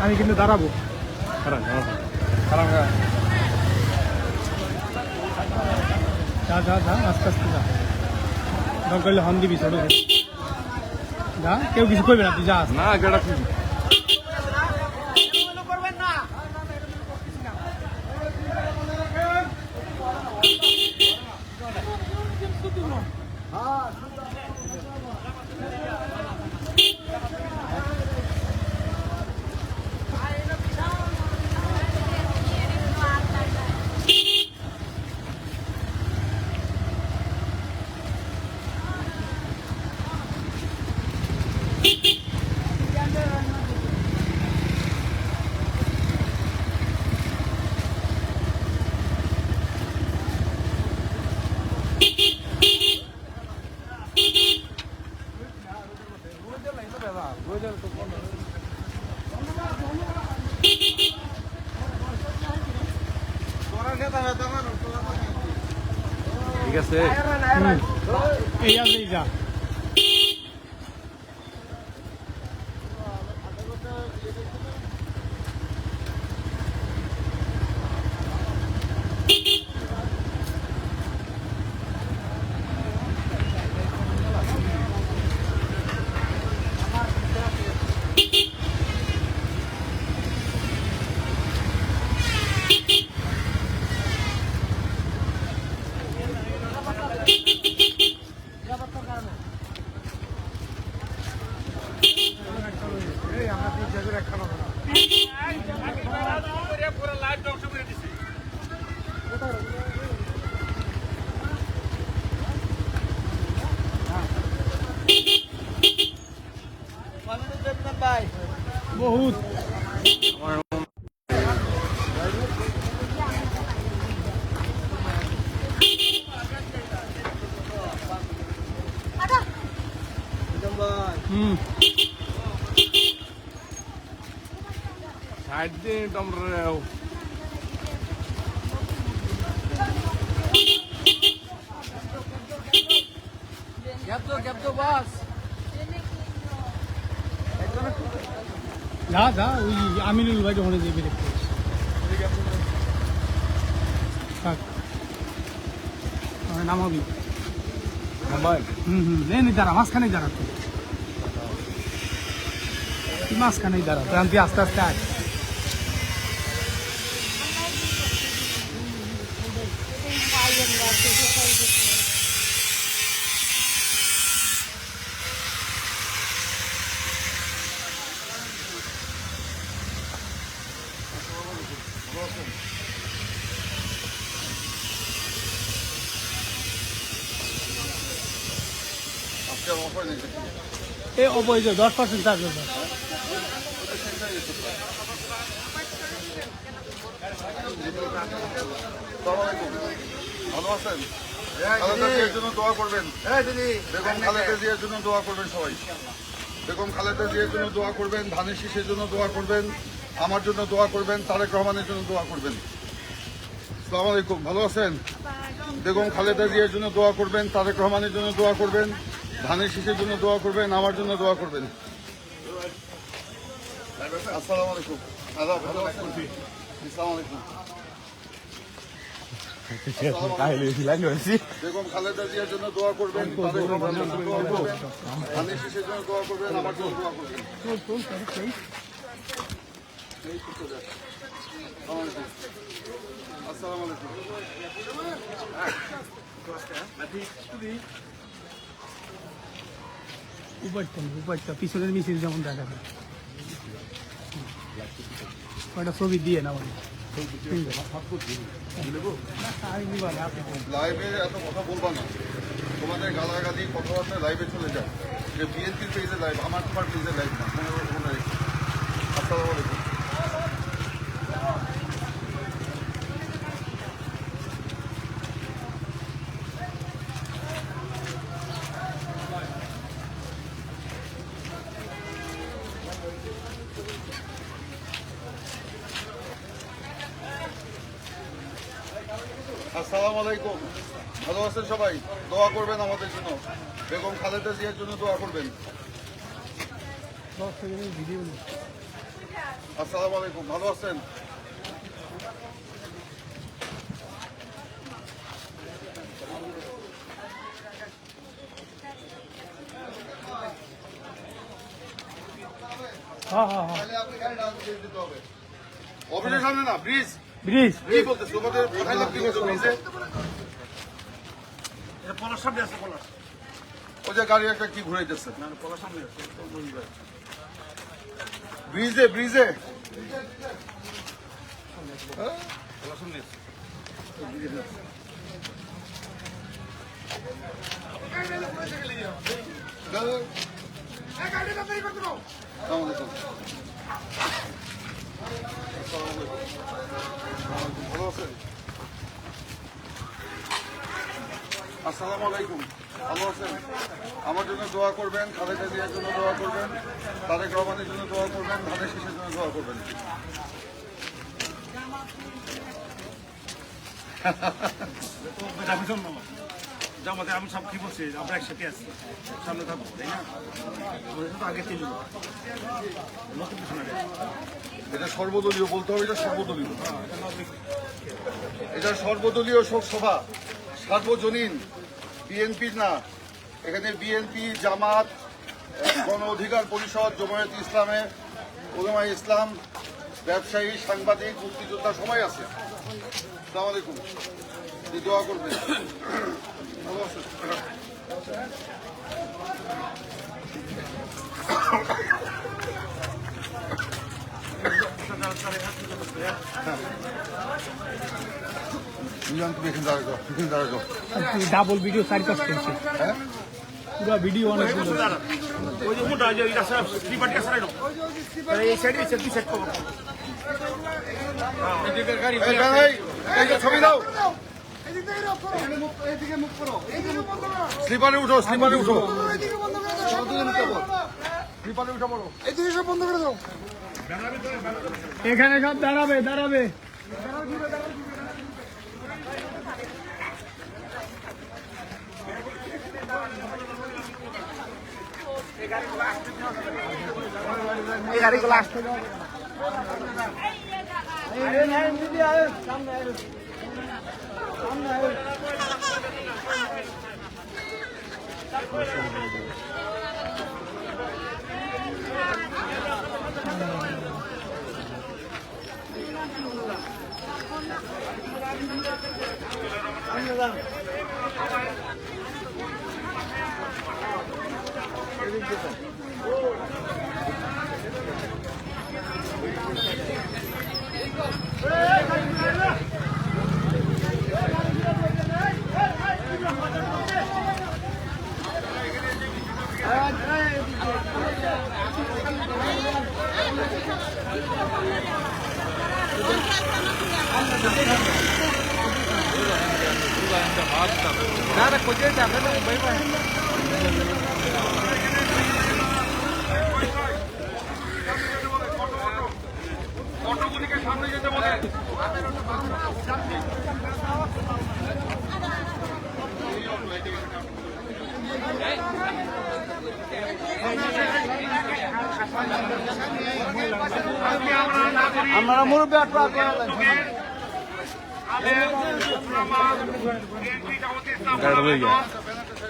আমি কিন্তু দাঁড়াবো যা যা যা আস্তে আস্তে যা দরকার হলে হন দিবি ছোট যা কেউ কিছু করবে না তুই যা না গেটা ঠিক আছে এই আছে যা বহুত
সাইড দিয়ে তোমরা
গ্যাপ তো বাস
যা যা ওই আমিনুল ভাই যখন যে বের থাক নামাবি নেই দাঁড়া মাঝখানে দাঁড়া তুই মাঝখানেই দাঁড়া তুই আস্তে আস্তে আয়
আজকে আমার অফার নেই
এ অবৈধ 10% থাকবে
ভালো আছেন? খালেদা জিয়ার জন্য দোয়া করবেন। বেগম খালেদা জিয়ার জন্য দোয়া করবেন সবাই। বেগম খালেদা জিয়ার জন্য দোয়া করবেন, ধানের শীষের জন্য দোয়া করবেন, আমার জন্য দোয়া করবেন, তারেক রহমানের জন্য দোয়া করবেন। আসসালামু আলাইকুম, ভালো আছেন? বেগম খালেদা জিয়ার জন্য দোয়া করবেন, তারেক রহমানের জন্য দোয়া করবেন, ধানের শীষের জন্য দোয়া করবেন, আমার জন্য দোয়া করবেন। আসসালামু আলাইকুম। ভালো আছেন? আসসালামু আলাইকুম। বেগম খালেদা জিয়ার জন্য দোয়া করবেন, তারেক রহমানের জন্য দোয়া করবেন, ধানের শীষের জন্য দোয়া করবেন, আমার জন্য দোয়া করবেন। আসসালামু আলাইকুম।
উপরটা পিছনের মিছিল যেমন দেখা যায় কয়টা ছবি দিয়ে না বলে
লাইভে এত কথা বলবা না, তোমাদের গালাগালি কথাবার্তা লাইভে চলে যায়। যে বিএনপির পেজে লাইভ, আমার তোমার পেজে লাইভ না। আসসালামু আলাইকুম। আসসালামু আলাইকুম, ভালো আছেন সবাই? দোয়া করবেন আমাদের জন্য, বেগম খালেদা জিয়ার জন্য দোয়া করবেন। আসসালামু আলাইকুম, ভালো আছেন? অফিসের সামনে না, ব্রিজ
ব্রিজ
কি বলতেছে তোমাদের কোথায় লাভ কি বলছো ব্রিজে? ওই যে গাড়ি একটা কি ঘুরাইতেছে ব্রিজে ব্রিজে ভালো আছেন? আসসালামু আলাইকুম, ভালো আছেন? আমার জন্য দোয়া করবেন, খালেদা জিয়ার জন্য দোয়া করবেন, তারেক রহমানের জন্য দোয়া করবেন, ধানের শীষের জন্য দোয়া করবেন।
জামাতে আমি সব কি বলছি, আমরা একসাথে আছি, সামনে থাকবো, তাই না? আগে ছিল নতুন কিছু না,
এটা সর্বদলীয় বলতে হবে, এটা সর্বদলীয়, এটা সর্বদলীয় শোক সভা, সার্বজনীন, বিএনপির না। এখানে বিএনপি, জামাত, গণ অধিকার পরিষদ, জমায়েত ইসলামে, উলামায়ে ইসলাম, ব্যবসায়ী, সাংবাদিক, মুক্তিযোদ্ধা সবাই আছে। আসসালামু আলাইকুম, দোয়া করবেন। ভালো আছেন? তুমি এখানে দাঁড়াও, এখানে দাঁড়াও।
ডাবল ভিডিও 4-5 পেয়েছে
হ্যাঁ,
পুরো ভিডিও অনেক
ওই যে মোটা যে রাস্তা স্লিপারটি আছে না, এই সাইডে সেলফি সেট করবো।
এই যে ছবি দাও, স্লিপারে উঠো, স্লিপারে উঠো। বিপালে উঠে পড়ো এইদিকে সব বন্ধ করে দাও
এখানে সব দাঁড়াবে
এই গাড়িগুলো আসতে
না কোথায় যাবে না মুম্বাই পায়
অটোগুলিকে সামনে যেতে বলে
আমরা মুরব্বী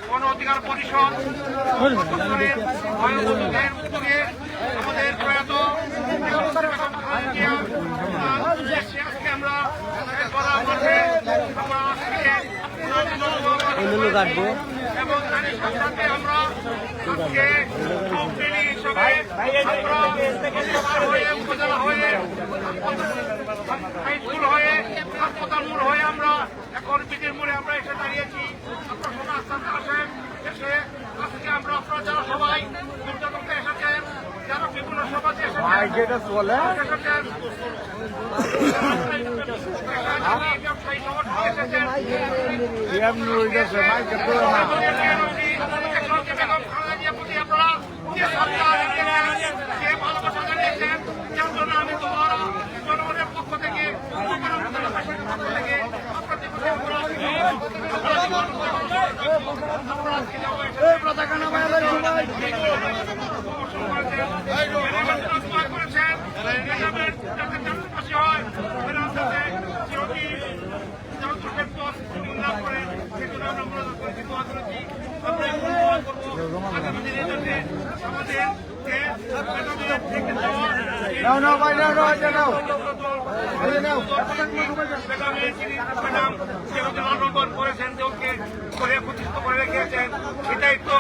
গণ অধিকার পরিষদ আমাদের প্রয়াত আজকে আমরা
কাটবো
এবং নারী সন্তানকে আমরা আজকে কমপ্লিট হিসাবে হয়ে উপজেলা হয়ে হাইস্কুল হয়ে হাসপাতাল মোড় হয়ে আমরা এখন বিটির মোড়ে আমরা এসে দাঁড়িয়েছি। আপনারা সবাই আস্তে আস্তে আসেন, এসে আজকে আমরা আপনারা যারা সবাই দুর্গাপক্ষে এসেছেন, যারা বিভিন্ন সমাজে এসেছেন ব্যবসায়ী সংগঠন এসেছেন আপনারা যে সরকার যে ভালোবাসা জানিয়েছেন, যার জন্য আমি তোমার জনগণের পক্ষ থেকে করেছেন করে প্রতিষ্ঠিত করে রেখেছেন। এটাই তো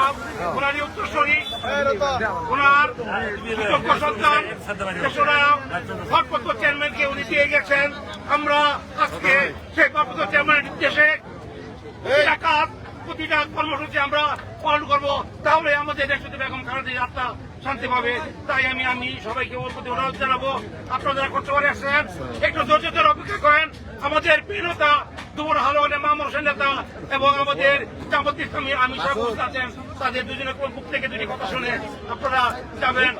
ওনারই উত্তরসূরি, ওনার যোগ্য সন্তান ভারপ্রাপ্ত চেয়ারম্যানকে উনি দিয়ে গেছেন। আমরা আজকে সেই ভারপ্রাপ্ত চেয়ারম্যানের নির্দেশে প্রতিটা কর্মসূচি আমরা পালন করব, তাহলে আমাদের দেশে বেগম খালেদা যাত্রা শান্তি পাবে। তাই আমি সবাইকে ওর প্রতি অনুরোধ জানাবো, আপনারা যারা করতে পারে আসছেন একটু ধৈর্য ধরে অপেক্ষা করেন। আমাদের প্রিয়তা দুপুর হালওয়ানে মামুন হোসেন নেতা এবং আমাদের জামাত ইসলামী আমি সাহেব আছেন, তাদের দুজনের মুখ থেকে দুটি কথা শুনে আপনারা যাবেন।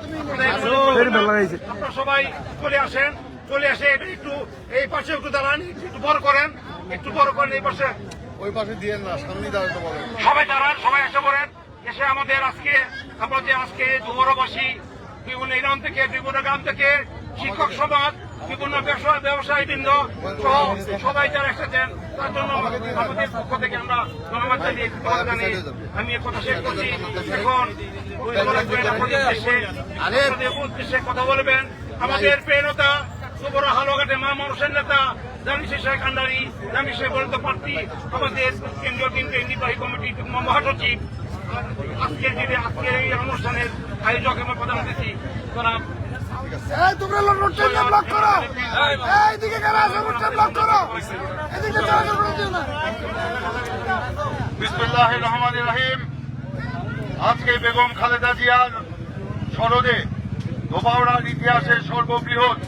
আপনারা সবাই চলে আসেন, চলে আসে একটু এই পাশে একটু দাঁড়ান, একটু বড় করেন, একটু বড় করেন এই পাশে,
ওই পাশে দিয়ে না সামনে দাঁড়াতে বলেন।
সবাই দাঁড়ান, সবাই এসে পড়েন। এসে আমাদের আমরা যে আজকে দুবরাবাসী বিভিন্ন ইরান থেকে বিভিন্ন গ্রাম থেকে শিক্ষক সমাজ বিভিন্ন ব্যবসায়ী বৃন্দ সহ সবাই যারা এসেছেন তার জন্য আমাদের পক্ষ থেকে আমরা ধন্যবাদ জানিয়ে আমি এ কথা শেষ করছি। এখন উদ্দেশ্যে কথা বলবেন আমাদের প্রেরণতা সুবরা হালুয়াঘাটে মামুন হোসেন নেতা, জামিল শেখ আন্ডারি, জামিল শেখ বলিত প্রার্থী, আমাদের কেন্দ্রীয় নির্বাহী কমিটির মহাসচিব, আজকের এই অনুষ্ঠানের আয়োজক এবং প্রধান অতিথি জনাব বিসমিল্লাহির রহমানির রহিম। আজকে বেগম খালেদা জিয়ার স্মরণে ধোবাউড়ার ইতিহাসের সর্ববৃহৎ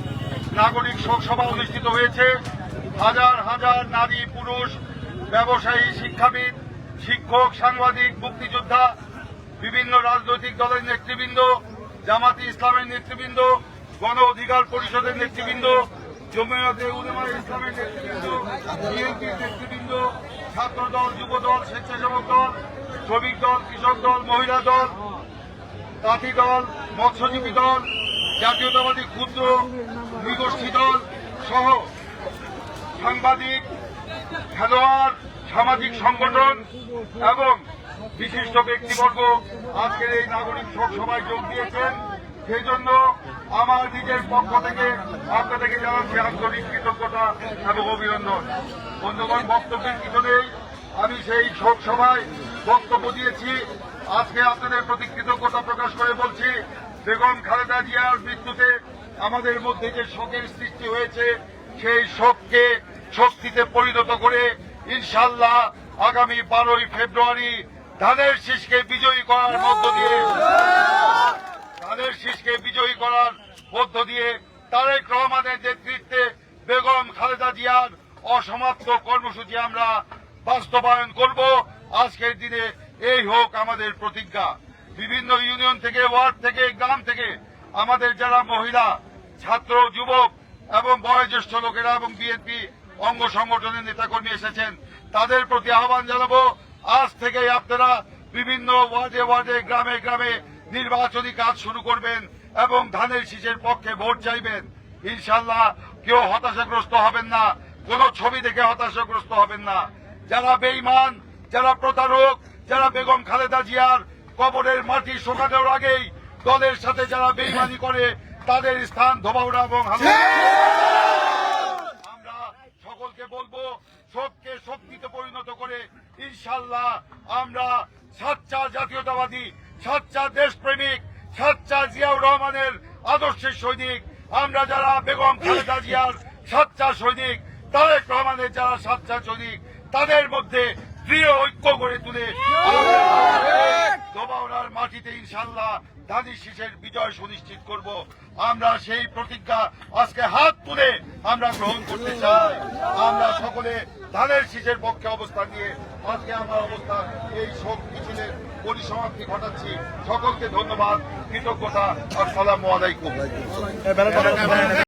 নাগরিক শোক সভা অনুষ্ঠিত হয়েছে। হাজার হাজার নারী, পুরুষ, ব্যবসায়ী, শিক্ষাবিদ, শিক্ষক, সাংবাদিক, মুক্তিযোদ্ধা, বিভিন্ন রাজনৈতিক দলের নেতৃবৃন্দ জামাতে ইসলামের নেতৃবৃন্দ, গণ অধিকার পরিষদের নেতৃবৃন্দ, জমিয়তে উলামায়ে ইসলামের নেতৃবৃন্দ, বিএনপির নেতৃবৃন্দ, ছাত্র দল, যুব দল, স্বেচ্ছাসেবক দল, শ্রমিক দল, কৃষক দল, মহিলা দল, তাঁতি দল, মৎস্যজীবী দল, জাতীয়তাবাদী ক্ষুদ্র নৃগোষ্ঠী দল সহ সাংবাদিক, খেলোয়াড়, সামাজিক সংগঠন এবং বিশিষ্ট ব্যক্তিবর্গ আজকের এই নাগরিক শোক সভায় যোগ দিয়েছেন। সেই জন্য আমার নিজের পক্ষ থেকে আপনাদেরকে জানাচ্ছি আন্তরিক কৃতজ্ঞতা এবং অভিনন্দন। বন্ধুগণ, বক্তব্যের কিছু নেই, আমি সেই শোক সভায় বক্তব্য দিয়েছি। আজকে আপনাদের প্রতি কৃতজ্ঞতা প্রকাশ করে বলছি, বেগম খালেদা জিয়ার মৃত্যুতে আমাদের মধ্যে যে শোকের সৃষ্টি হয়েছে, সেই শোককে শক্তিতে পরিণত করে ইনশাআল্লাহ আগামী 12ই ফেব্রুয়ারি ধানের শীষকে বিজয়ী করার মধ্য দিয়ে তারেক রহমানের নেতৃত্বে বেগম খালেদা জিয়ার অসমাপ্ত কর্মসূচি আমরা বাস্তবায়ন করব। আজকের দিনে এই হোক আমাদের প্রতিজ্ঞা। বিভিন্ন ইউনিয়ন থেকে, ওয়ার্ড থেকে, গ্রাম থেকে আমাদের যারা মহিলা, ছাত্র, যুবক এবং বয়োজ্যেষ্ঠ লোকেরা এবং বিএনপি অঙ্গ সংগঠনের নেতাকর্মী এসেছেন, তাদের প্রতি আহ্বান জানাবো, আজ থেকেই আপনারা বিভিন্ন ওয়ার্ডে ওয়ার্ডে, গ্রামে গ্রামে নির্বাচনী কাজ শুরু করবেন এবং ধানের শীষের পক্ষে ভোট চাইবেন। ইনশাআল্লাহ কেউ হতাশাগ্রস্ত হবেন না, কোন ছবি দেখে হতাশাগ্রস্ত হবেন না। যারা বেঈমান, যারা প্রতারক, যারা বেগম খালেদা জিয়ার কবরের মাটি শোকানোর আগেই দলের সাথে যারা বেঈমানি করে, তাদের স্থান ধোবাউড়া এবং আমরা সকলকে বলবো, শোককে শক্তিতে পরিণত করে ইনশাআল্লাহ আমরা সাচ্চা জাতীয়তাবাদী, সাচ্চা দেশপ্রেমিক, সাচ্চা জিয়াউর রহমানের আদর্শের সৈনিক, আমরা যারা বেগম খালেদা জিয়ার সাচ্চা সৈনিক, তারেক রহমানের যারা সাচ্চা সৈনিক, তাদের মধ্যে প্রিয় ঐক্য গড়ে তুলে ধোবাউড়ার মাটিতে ইনশাআল্লাহ ধানের শীষের বিজয় সুনিশ্চিত করব। আমরা সেই প্রতিজ্ঞা আজকে হাত তুলে আমরা গ্রহণ করতে চাই। আমরা সকলে ধানের শীষের পক্ষে অবস্থান নিয়ে আজকে আমরা অবস্থান এই শোক মিছিলের পরিসমাপ্তি ঘটাচ্ছি। সকলকে ধন্যবাদ, কৃতজ্ঞতা। আসসালামু আলাইকুম।